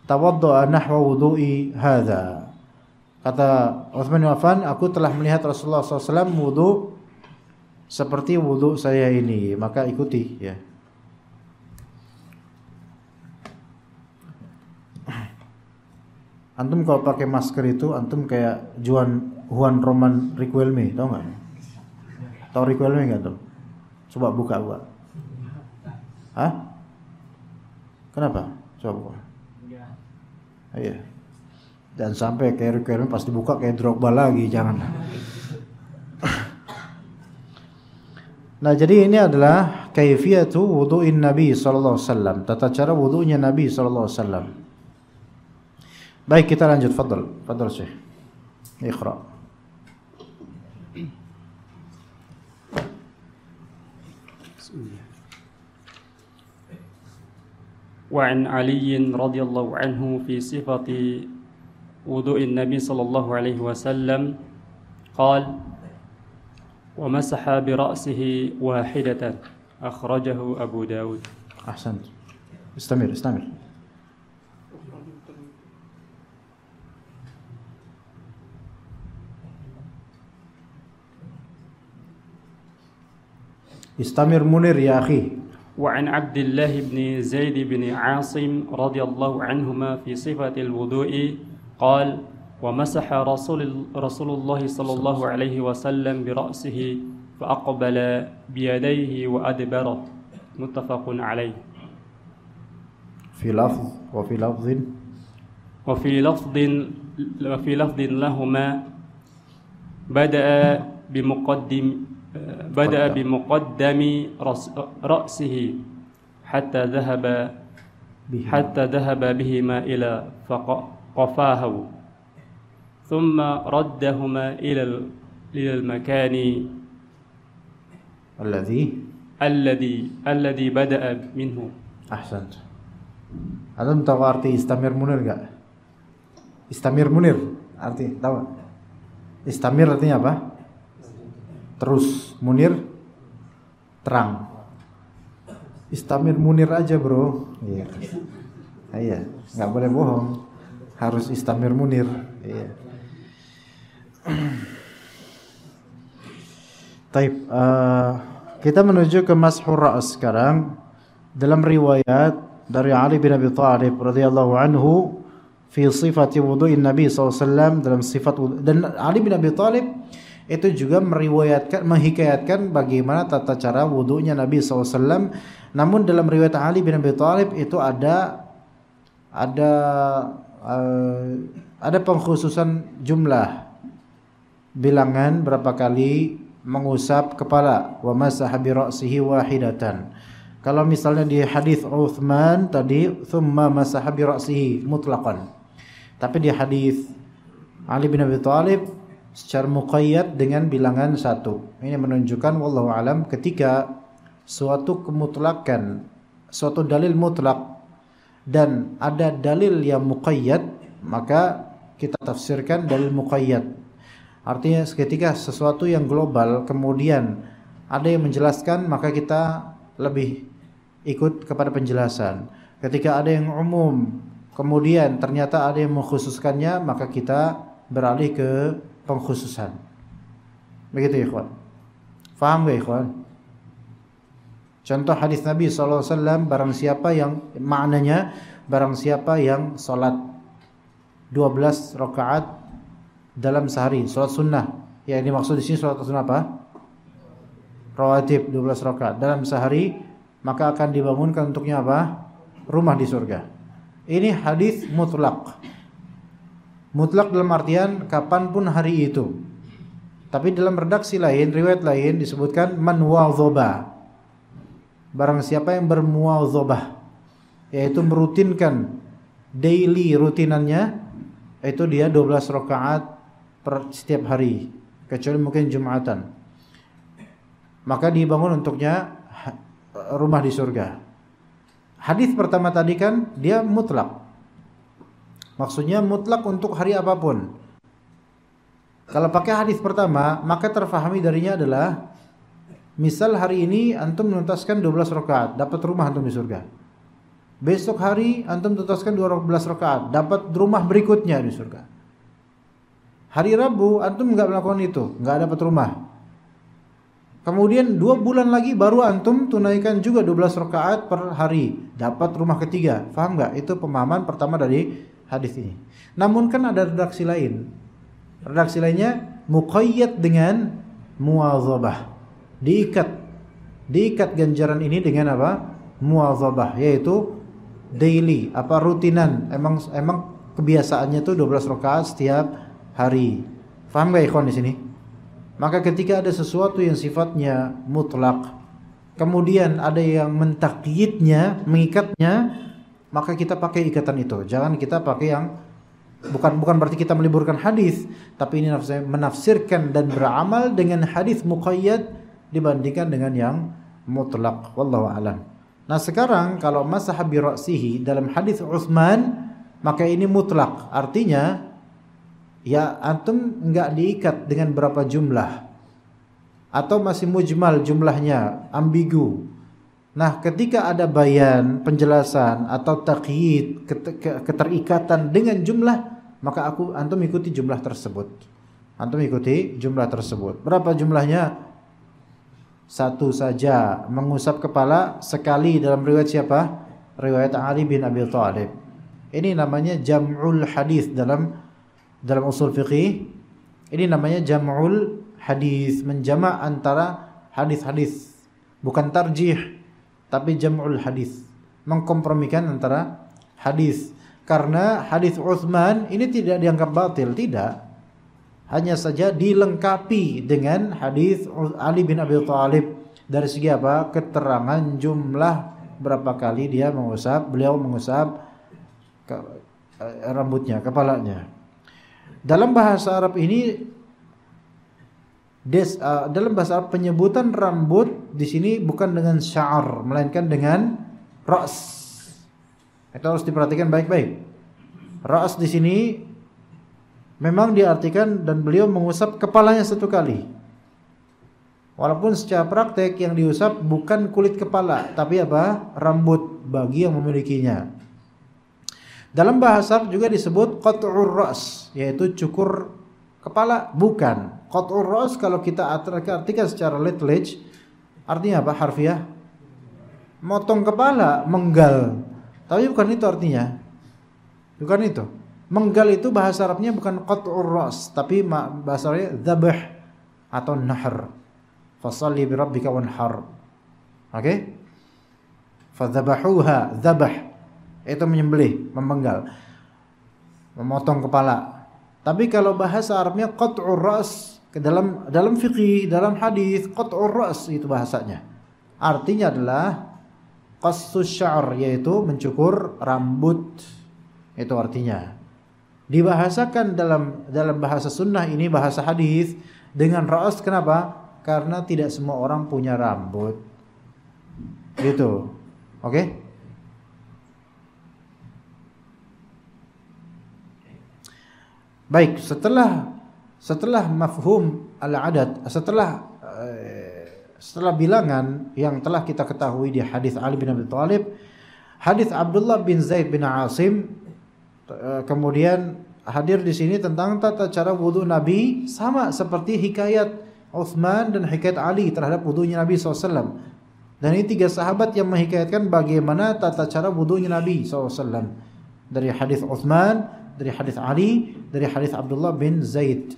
tawadda'a nahwa wudu'i hadza. Kata Utsman bin Affan, aku telah melihat Rasulullah SAW wudu seperti wudu saya ini, maka ikuti ya. Antum kalau pakai masker itu antum kayak Juan Roman Riquelme, tahu enggak? Tahu Riquelme enggak tuh? Coba buka. Hah? Kenapa? Coba buka. Iya. Dan sampai kayak Riquelme pas dibuka kayak Drogba lagi, jangan. Nah, jadi ini adalah kaifiyatu wudu'in Nabi sallallahu alaihi wasallam, tata cara wudu'nya Nabi sallallahu alaihi wasallam. Baik, kita lanjut. Fadhal Syekh. Iqra. Wa an Ali radhiyallahu anhu fi sifati wudu'in Nabi sallallahu alaihi wasallam qala wa masaha bi ra'sihi wahidatan akhrajahu Abu Dawud. Ahsant. Istamir. Istamir Munir ya akhi. وعن عبد الله بن زيد بن عاصم رضي الله عنهما في صفة الوضوء قال ومسح رسول الله صلى الله عليه وسلم برأسه فأقبل بيديه وأدبره متفق عليه. في لفظ وفي لفظ لهما بدأ بمقدم رأسه حتى ذهب بهما إلى قفاه ثم ردهما إلى المكان الذي بدأ منه. أحسنت. Antum tahu arti istamir munir enggak? Istamir munir arti tahu? Istamir artinya apa? Terus, munir terang. Istamir munir aja, bro. Iya. Iya, nggak boleh bohong. Harus istamir munir. Iya. Taib, kita menuju ke mashur ra's sekarang. Dalam riwayat dari Ali bin Abi Thalib radhiyallahu anhu fi sifati wudu'in Nabi SAW, dalam sifat wudu. Dan Ali bin Abi Thalib itu juga menghikayatkan bagaimana tata cara wudunya Nabi SAW. Namun dalam riwayat Ali bin Abi Thalib itu ada pengkhususan jumlah, bilangan berapa kali mengusap kepala, wa masaha bi ra'sihi wahidatan. Kalau misalnya di hadis Utsman tadi thumma masaha bi ra'sihi mutlaqan. Tapi di hadis Ali bin Abi Thalib secara muqayyad dengan bilangan 1. Ini menunjukkan wallahu alam ketika suatu kemutlakan, suatu dalil mutlak dan ada dalil yang muqayyad, maka kita tafsirkan dalil muqayyad. Artinya ketika sesuatu yang global kemudian ada yang menjelaskan, maka kita lebih ikut kepada penjelasan. Ketika ada yang umum kemudian ternyata ada yang mengkhususkannya, maka kita beralih ke pengkhususan. Begitu ya ikhwan. Faham gak ikhwan? Contoh hadis Nabi SAW, barang siapa yang maknanya, barang siapa yang salat 12 rakaat dalam sehari, salat sunnah. Ya, ini maksud di sini salat sunnah apa? Rawatib 12 rakaat dalam sehari, maka akan dibangunkan untuknya apa? Rumah di surga. Ini hadis mutlak. Mutlak dalam artian kapanpun hari itu. Tapi dalam redaksi lain, riwayat lain disebutkan man wadhaba. Barang siapa yang bermuwadhabah, yaitu merutinkan daily rutinannya, itu dia 12 rakaat per setiap hari, kecuali mungkin Jumatan. Maka dibangun untuknya rumah di surga. Hadis pertama tadi kan dia mutlak. Maksudnya mutlak untuk hari apapun. Kalau pakai hadis pertama, maka terfahami darinya adalah misal hari ini antum menuntaskan 12 rakaat, dapat rumah antum di surga. Besok hari antum tuntaskan 12 rakaat, dapat rumah berikutnya di surga. Hari Rabu antum enggak melakukan itu, enggak dapat rumah. Kemudian 2 bulan lagi baru antum tunaikan juga 12 rakaat per hari, dapat rumah ketiga. Paham enggak? Itu pemahaman pertama dari hadis ini. Namun kan ada redaksi lain. Redaksi lainnya muqayyad dengan muwadhabah. Diikat ganjaran ini dengan apa? Muwadhabah, yaitu daily, apa rutinan. Emang kebiasaannya tuh 12 rakaat setiap hari. Paham enggak ikhwan di sini? Maka ketika ada sesuatu yang sifatnya mutlak, kemudian ada yang mentaqyidnya, mengikatnya, maka kita pakai ikatan itu. Jangan kita pakai yang bukan berarti kita meliburkan hadis, tapi ini menafsirkan dan beramal dengan hadis muqayyad dibandingkan dengan yang mutlak. Wallahu a'lam. Nah, sekarang kalau masaha bi ra'sihi dalam hadis Utsman, maka ini mutlak. Artinya ya antum enggak diikat dengan berapa jumlah, atau masih mujmal jumlahnya, ambigu. Nah, ketika ada bayan, penjelasan atau taqyid, keterikatan dengan jumlah, maka antum ikuti jumlah tersebut. Antum ikuti jumlah tersebut. Berapa jumlahnya? 1 saja, mengusap kepala sekali dalam riwayat siapa? Riwayat Ali bin Abi Thalib. Ini namanya jam'ul hadis dalam usul fiqih. Ini namanya jam'ul hadis, menjama' antara hadis-hadis. Bukan tarjih, tapi jam'ul hadis, mengkompromikan antara hadis. Karena hadis Utsman ini tidak dianggap batil, tidak. Hanya saja dilengkapi dengan hadis Ali bin Abi Thalib dari segi apa? Keterangan jumlah berapa kali beliau mengusap rambutnya, kepalanya. Dalam bahasa Arab ini dalam bahasa Arab penyebutan rambut di sini bukan dengan sya'ar, melainkan dengan ra's. Itu harus diperhatikan baik-baik. Ra's di sini memang diartikan dan beliau mengusap kepalanya 1 kali. Walaupun secara praktek yang diusap bukan kulit kepala, tapi apa? Rambut bagi yang memilikinya. Dalam bahasa juga disebut qat'ur ra's, yaitu cukur kepala. Bukan. Qat'ur ra's kalau kita artikan secara literal, artinya apa? Harfiah? Motong kepala, menggal. Tapi bukan itu artinya. Bukan itu. Menggal itu bahasa Arabnya bukan qat'ur ra's, tapi bahasa Arabnya dzabh atau nahr. Fashalli bi rabbika wanhar. Oke? Fadzabahuha, dzabh. Itu menyembelih, memenggal. Memotong kepala. Tapi kalau bahasa Arabnya qat'ur ra's, ke dalam fikih, dalam hadis, qat'ur ra's itu bahasanya. Artinya adalah qassus sya'r, yaitu mencukur rambut. Itu artinya. Dibahasakan dalam bahasa sunnah ini, bahasa hadis dengan ra's. Kenapa? Karena tidak semua orang punya rambut. Gitu. Oke? Baik, setelah mafhum al-adad, setelah bilangan yang telah kita ketahui di hadis Ali bin Abi Thalib, hadis Abdullah bin Zaid bin Asim, kemudian hadir di sini tentang tata cara wudu Nabi, sama seperti hikayat Utsman dan hikayat Ali terhadap wudunya Nabi SAW. Dan ini 3 sahabat yang menghikayatkan bagaimana tata cara wudunya Nabi SAW. Dari hadis Utsman, dari hadis Ali, dari hadis Abdullah bin Zaid.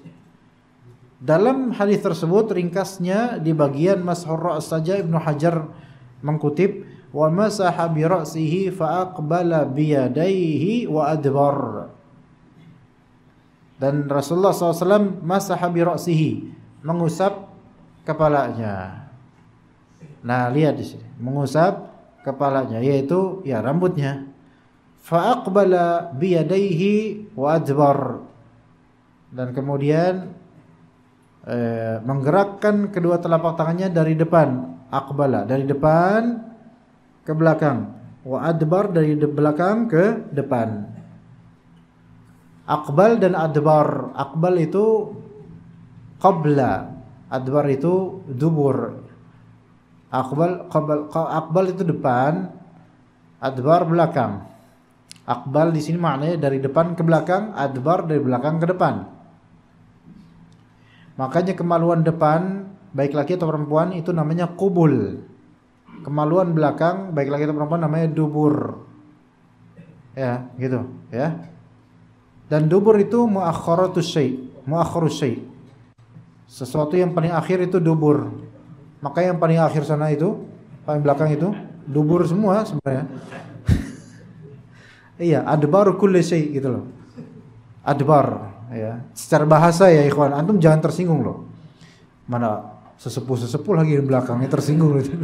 Dalam hadis tersebut ringkasnya di bagian mashur ra's saja Ibnu Hajar mengkutip wa masaha bi ra'sihi fa aqbala bi yadayhi wa adbar. Dan Rasulullah SAW masaha bi ra'sihi, mengusap kepalanya. Nah, lihat di sini, mengusap kepalanya, yaitu ya rambutnya. Fa aqbala bi yadayhi wa adbar. Dan kemudian menggerakkan kedua telapak tangannya dari depan, aqbala dari depan ke belakang, wa adbar dari belakang ke depan. Aqbal dan adbar. Aqbal itu qabla, adbar itu dubur. Aqbal itu depan, adbar belakang. Aqbal di sini maknanya dari depan ke belakang, adbar dari belakang ke depan. Makanya kemaluan depan baik laki atau perempuan itu namanya qubul. Kemaluan belakang baik laki atau perempuan namanya dubur. Ya, gitu, ya. Dan dubur itu muakhkharus syai'. Sesuatu yang paling akhir itu dubur. Maka yang paling akhir sana itu, paling belakang itu dubur semua sebenarnya. Iya, adbar kulli syai' gitu loh. Adbar, ya. Secara bahasa ya ikhwan, antum jangan tersinggung loh. Mana sesepuh lagi di belakangnya tersinggung gitu.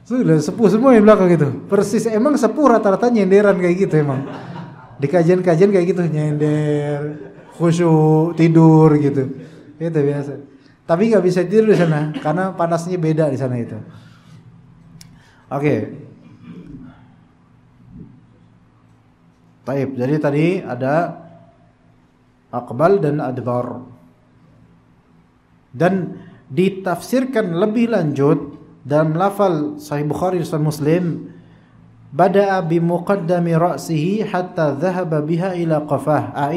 Sudah sepuh semua di belakang gitu. Persis, emang sepuh rata-rata nyenderan kayak gitu emang. Di kajian-kajian kayak gitu, nyender, khusyuk, tidur gitu. Itu biasa. Tapi nggak bisa tidur di sana karena panasnya beda di sana itu. Oke. Baik, jadi tadi ada aqbal dan adbar. Dan ditafsirkan lebih lanjut dalam lafal Sahih Bukhari dan Muslim, bada'a bi muqaddami ra'sihi hatta dhahaba biha ila qafah.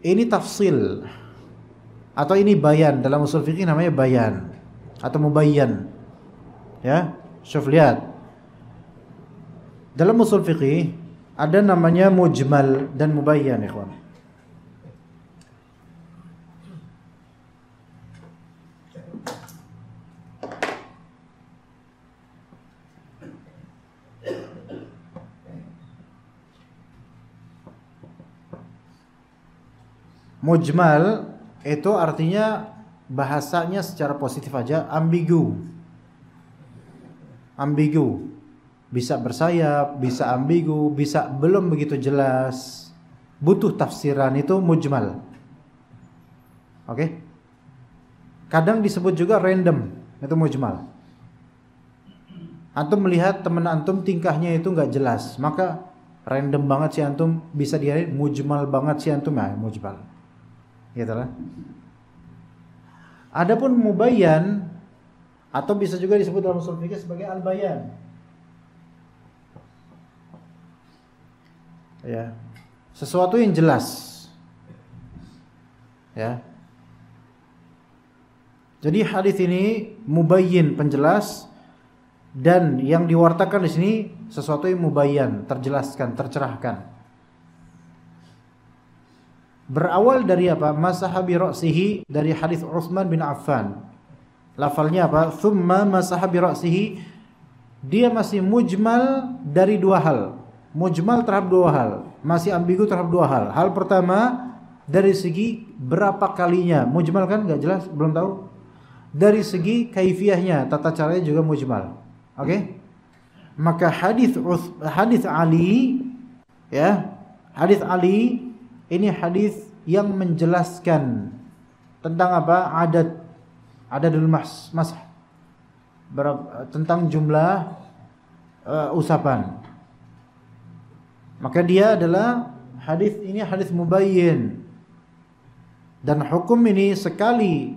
Ini tafsil atau ini bayan, dalam usul fikih namanya bayan atau mubayyan. Ya, syuf lihat. Dalam usul fikih ada namanya mujmal dan mubayyan, ikhwan. Mujmal itu artinya bahasanya secara positif aja ambigu. Ambigu. Bisa bersayap, bisa ambigu, bisa belum begitu jelas. Butuh tafsiran, itu mujmal. Oke? Kadang disebut juga random, itu mujmal. Antum melihat teman antum tingkahnya itu nggak jelas, maka random banget si antum, bisa dia mujmal banget si antum, ya mujmal. Gitu lah. Adapun mubayyan atau bisa juga disebut dalam usul fikih sebagai al-bayan. Ya. Sesuatu yang jelas. Ya. Jadi hadis ini mubayyin, penjelas, dan yang diwartakan di sini sesuatu yang mubayyan, terjelaskan, tercerahkan. Berawal dari apa? Masaha bi ra'sihi, dari hadis Utsman bin Affan. Lafalnya apa? Tsumma masaha bi ra'sihi. Dia masih mujmal dari dua hal. Mujmal terhadap dua hal, masih ambigu terhadap dua hal. Hal pertama dari segi berapa kalinya. Mujmal kan enggak jelas, belum tahu. Dari segi kaifiyahnya, tata caranya juga mujmal. Oke? Maka hadis Ali, ya, hadis Ali ini hadis yang menjelaskan tentang apa? Adadul masah. Tentang jumlah usapan. Maka dia adalah hadis ini hadis mubayyin. Dan hukum ini sekali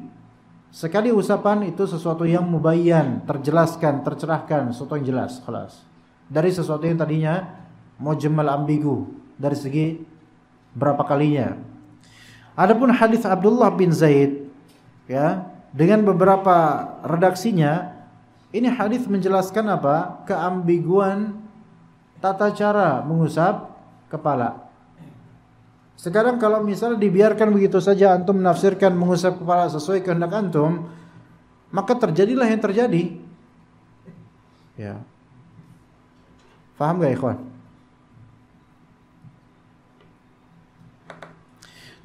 usapan itu sesuatu yang mubayyan, terjelaskan, tercerahkan, sesuatu yang jelas, kelas. Dari sesuatu yang tadinya mujmal ambigu dari segi berapa kalinya. Adapun hadis Abdullah bin Zaid, ya, dengan beberapa redaksinya, ini hadis menjelaskan apa? Keambiguan tata cara mengusap kepala. Sekarang kalau misalnya dibiarkan begitu saja antum menafsirkan mengusap kepala sesuai kehendak antum, maka terjadilah yang terjadi. Ya. Paham gak ikhwan?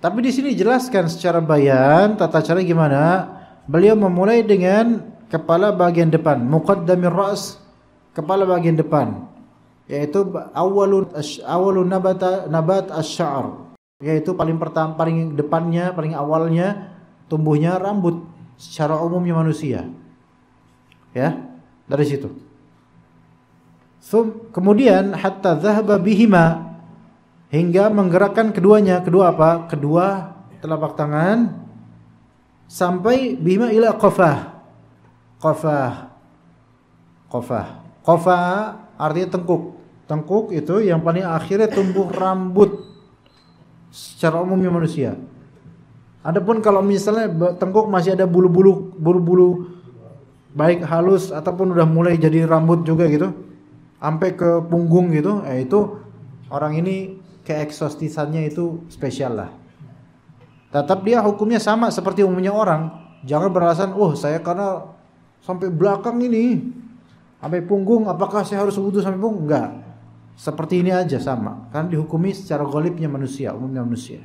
Tapi di sini jelaskan secara bayan tata cara gimana. Beliau memulai dengan kepala bagian depan, muqaddamir ra's, kepala bagian depan, yaitu awalun nabat asy-sya'r. Yaitu paling depannya, paling awalnya tumbuhnya rambut secara umumnya manusia. Ya, dari situ. Kemudian hatta dhahaba bihima, hingga menggerakkan keduanya, kedua apa? Kedua telapak tangan sampai bihima ila qafah. Qafah artinya tengkuk. Tengkuk itu yang paling akhirnya tumbuh rambut secara umumnya manusia. Adapun kalau misalnya tengkuk masih ada bulu-bulu baik halus ataupun udah mulai jadi rambut juga gitu, sampai ke punggung gitu, itu orang ini keeksotisannya itu spesial lah. Tetap dia hukumnya sama seperti umumnya orang. Jangan beralasan, oh saya karena sampai belakang ini, sampai punggung, apakah saya harus wudu sampai punggung? Enggak. Seperti ini aja sama, kan dihukumi secara ghalibnya manusia, umumnya manusia.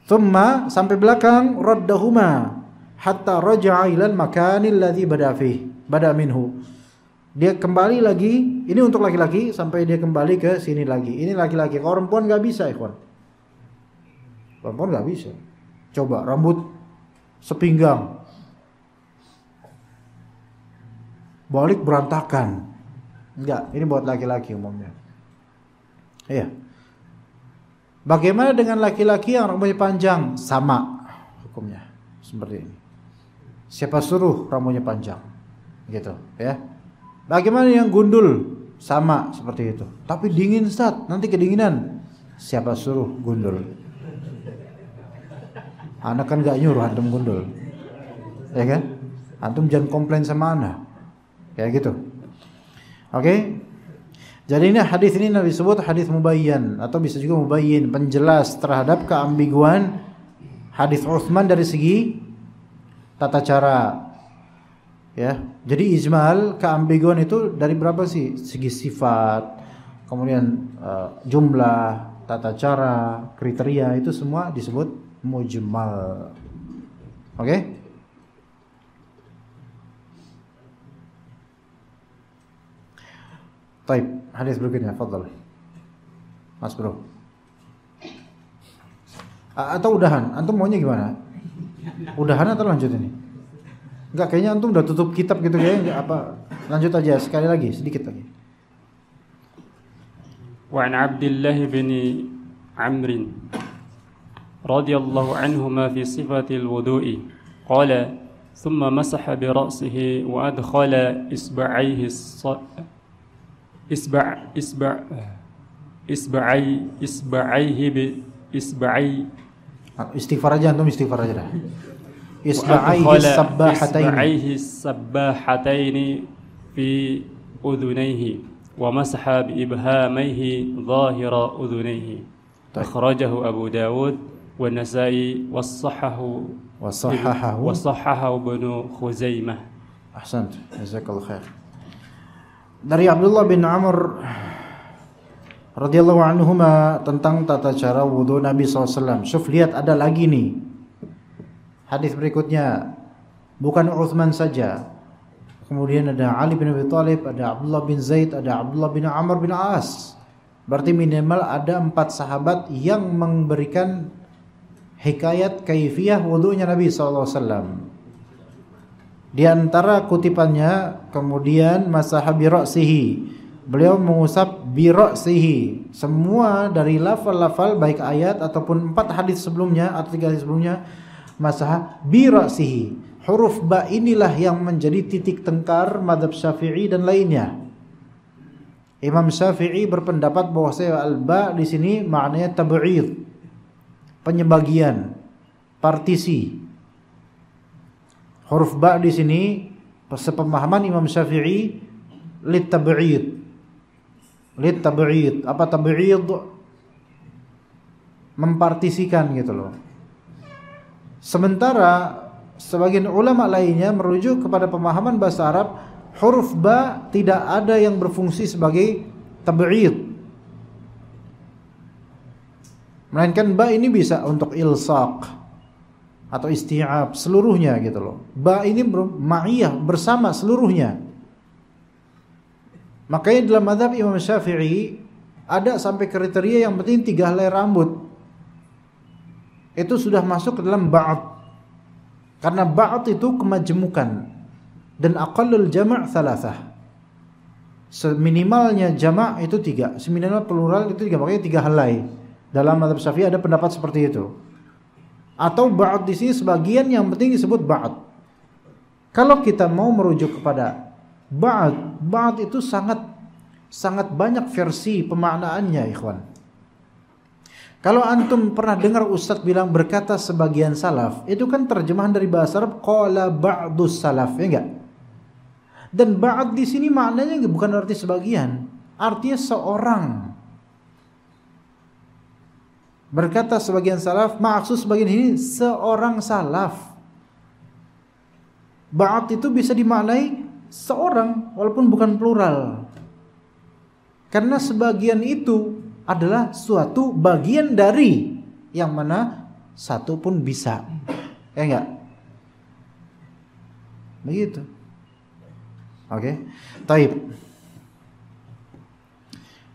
Thumma sampai belakang raddahuma hatta raja'a ilal makanil ladzi bada minhu. Dia kembali lagi, ini untuk laki-laki sampai dia kembali ke sini lagi. Ini laki-laki, kalau perempuan enggak bisa, ikhwan. Perempuan enggak bisa. Coba rambut sepinggang. Balik berantakan. Enggak, ini buat laki-laki umumnya. Iya. Bagaimana dengan laki-laki yang rambutnya panjang? Sama hukumnya seperti ini. Siapa suruh rambutnya panjang? Gitu, ya. Bagaimana yang gundul? Sama seperti itu. Tapi dingin Ustaz, nanti kedinginan. Siapa suruh gundul? Anak kan enggak nyuruh antum gundul. Ya kan? Antum jangan komplain sama anak. Kayak gitu. Oke. Jadi ini hadis ini disebut hadis mubayyan atau bisa juga mubayyin, penjelas terhadap keambiguan hadis Utsman dari segi tata cara. Ya. Jadi ijmal, keambiguan itu dari berapa sih? Segi sifat, kemudian jumlah, tata cara, kriteria, itu semua disebut mujmal. Oke? Baik, hadis berikutnya, fadhal. Mas Bro. Atau udahan? Antum maunya gimana? Udahan atau lanjut ini? Enggak, kayaknya antum udah tutup kitab gitu kayaknya, enggak apa. Lanjut aja sekali lagi, sedikit lagi. وعن عبد الله بن عمرو رضي الله عنهما في صفة الوضوء قال ثم مسح برأسه وأدخل إصبعيه Istighfar aja, antum istighfar aja dah. Isba'aihi السباحتين في أذنيه ومسح بإبهاميه ظاهر أذنيه. أخرجه أبو داود والنسائي وصححه ابن خزيمة. Ahsant, jazakallahu khair. Dari Abdullah bin Amr radhiyallahu anhuma tentang tata cara wudu Nabi SAW. Syuf, lihat ada lagi nih hadis berikutnya, bukan Utsman saja. Kemudian ada Ali bin Abi Thalib, ada Abdullah bin Zaid, ada Abdullah bin Amr bin As. Berarti minimal ada 4 sahabat yang memberikan hikayat kaifiyah wudunya Nabi SAW. Di antara kutipannya, kemudian masaha bi ra'sihi, beliau mengusap bi ra'sihi. Semua dari lafal-lafal baik ayat ataupun 4 hadis sebelumnya atau 3 hadis sebelumnya, masaha bi ra'sihi. Huruf ba inilah yang menjadi titik tengkar mazhab Syafi'i dan lainnya. Imam Syafi'i berpendapat bahwa al-ba di sini maknanya tab'id, penyebagian, partisi. Huruf ba di sini sepemahaman Imam Syafi'i lit tab'id. Apa tab'id? Mempartisikan gitu loh. Sementara sebagian ulama lainnya merujuk kepada pemahaman bahasa Arab, huruf ba tidak ada yang berfungsi sebagai tab'id. Melainkan ba ini bisa untuk ilsaq atau isti'ab seluruhnya gitu loh. Ba ini ma'iyah bersama seluruhnya. Makanya dalam mazhab Imam Syafi'i ada sampai kriteria yang penting 3 helai rambut. Itu sudah masuk ke dalam ba'd. Karena ba'd itu kemajmukan dan aqallul jama' thalathah. Seminimalnya jama' itu 3, seminimal plural itu 3, makanya 3 helai. Dalam mazhab Syafi'i ada pendapat seperti itu. Atau ba'd di sini sebagian yang penting disebut ba'd. Kalau kita mau merujuk kepada ba'd itu sangat banyak versi pemaknaannya, ikhwan. Kalau antum pernah dengar ustadz bilang berkata sebagian salaf, itu kan terjemahan dari bahasa Arab qala ba'dus salaf, ya enggak? Dan ba'd di sini maknanya bukan arti sebagian, artinya seorang. Berkata sebagian salaf, maksud sebagian ini seorang salaf. Ba'd itu bisa dimaknai seorang walaupun bukan plural. Karena sebagian itu adalah suatu bagian dari yang mana satu pun bisa. Ya enggak? Begitu. Oke. Taib.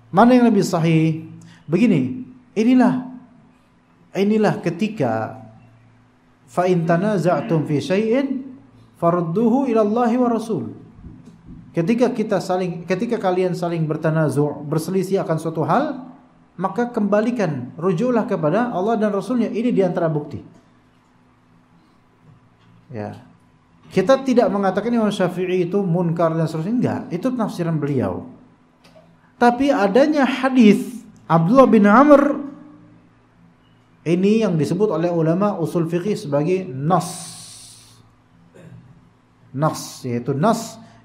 Mana yang lebih sahih? Begini, inilah ketika fa in tanaza'tum fi syai'in farudduhu ila Allahi wa Rasul. Ketika kalian saling bertanazu', berselisih akan suatu hal, maka kembalikan, rujuklah kepada Allah dan Rasulnya. Ini diantara bukti. Ya, kita tidak mengatakan Imam Syafi'i itu munkar dan seterusnya, enggak. Itu tafsiran beliau. Tapi adanya hadis Abdullah bin Amr ini yang disebut oleh ulama usul fiqih sebagai nas. Nas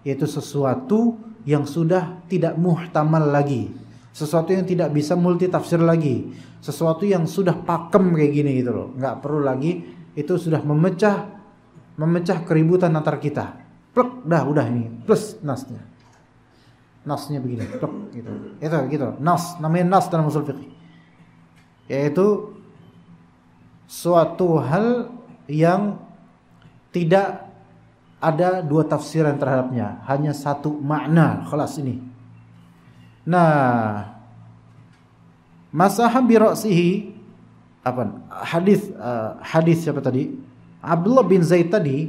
yaitu sesuatu yang sudah tidak muhtamal lagi. Sesuatu yang tidak bisa multi tafsir lagi. Sesuatu yang sudah pakem kayak gini gitu loh. Enggak perlu lagi, itu sudah memecah keributan antar kita. Plek, udah ini. Plus nasnya. Nasnya begini, plek gitu. Itu gitu. Nas, namanya nas dalam usul fiqh. Yaitu suatu hal yang tidak ada 2 tafsiran terhadapnya, hanya satu makna, khalas ini. Nah, masaha bi ra'sihi hadis siapa tadi? Abdullah bin Zaid tadi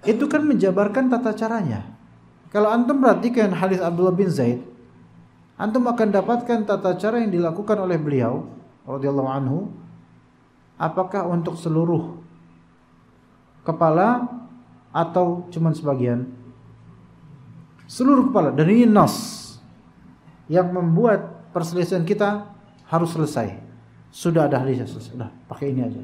itu kan menjabarkan tata caranya. Kalau antum perhatikan hadis Abdullah bin Zaid, antum akan dapatkan tata cara yang dilakukan oleh beliau radhiyallahu anhu. Apakah untuk seluruh kepala atau cuma sebagian? Seluruh kepala. Dan ini nas yang membuat perselisihan kita harus selesai. Sudah ada hadisnya selesai. Sudah, pakai ini aja.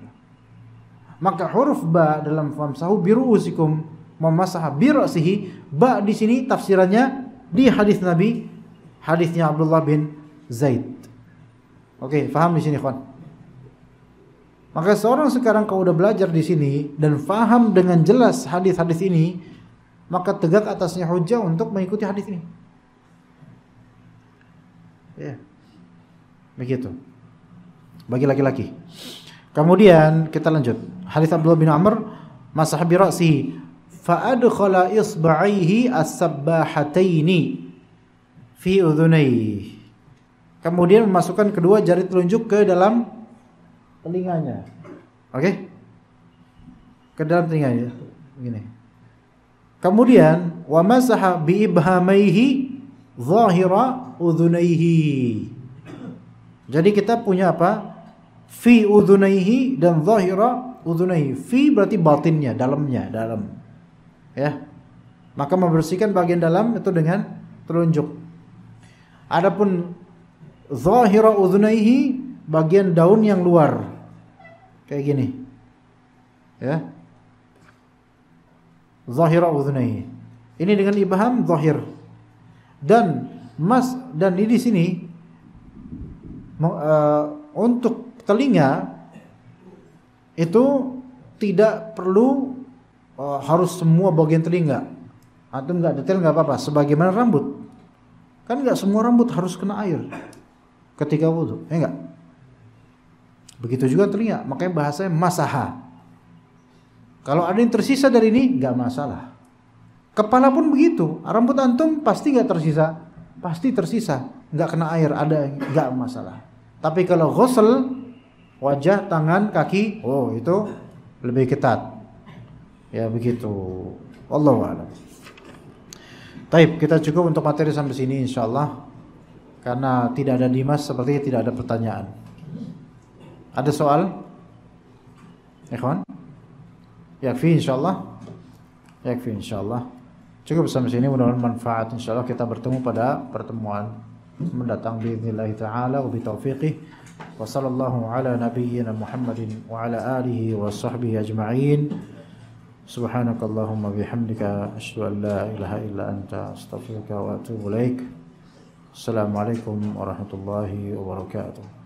Maka huruf ba dalam famsahu biru'usikum memasaha birasihi, ba di sini tafsirannya di hadis Nabi, hadisnya Abdullah bin Zaid. Oke, paham di sini, kawan? Maka seorang sekarang kalau udah belajar di sini dan faham dengan jelas hadis-hadis ini, maka tegak atasnya hujjah untuk mengikuti hadis ini. Ya. Begitu. Bagi laki-laki. Kemudian kita lanjut. Hadis Abdullah bin Amr, masah bi ra'sihi fa adkhala isba'aihi as-sabbahataini fi udhunayhi. Kemudian memasukkan kedua jari telunjuk ke dalam telinganya. Oke? Ke dalam telinganya. Begini. Kemudian wa masaha bi ibhamaihi zahira udhunayhi. Jadi kita punya apa? Fi udhunayhi dan zahira udhunayhi. Fi berarti batinnya, dalamnya, dalam. Ya. Maka membersihkan bagian dalam itu dengan telunjuk. Adapun zahira udhunayhi, bagian daun yang luar. Kayak gini. Ya. Zahira udhunayhi. Ini dengan ibham zahir. Dan di sini untuk telinga itu tidak perlu harus semua bagian telinga. Antum enggak detail enggak apa-apa, sebagaimana rambut. Kan enggak semua rambut harus kena air ketika wudu, ya enggak? Begitu juga telinga, makanya bahasanya masaha. Kalau ada yang tersisa dari ini enggak masalah. Kepala pun begitu, rambut antum pasti enggak tersisa, pasti tersisa, enggak kena air, ada enggak masalah. Tapi kalau ghusl wajah, tangan, kaki, oh itu lebih ketat. Ya begitu. Wallahu a'lam. Baik, kita cukup untuk materi sampai sini insyaallah. Karena tidak ada Dimas, sepertinya tidak ada pertanyaan. Ada soal? Ikhwan? Yakfi insyaallah. Yakfi insyaallah. Cukup sampai sini, mudah-mudahan manfaat insyaallah. Kita bertemu pada pertemuan mendatang biidznillah taala wa bitaufiqih. Wa sallallahu ala nabiyyina Muhammadin wa ala alihi wa sahbihi ajma'in. Subhanakallahumma bihamdika asyhadu an la ilaha illa anta astaghfiruka wa atubu ilaik. Assalamualaikum warahmatullahi wabarakatuh.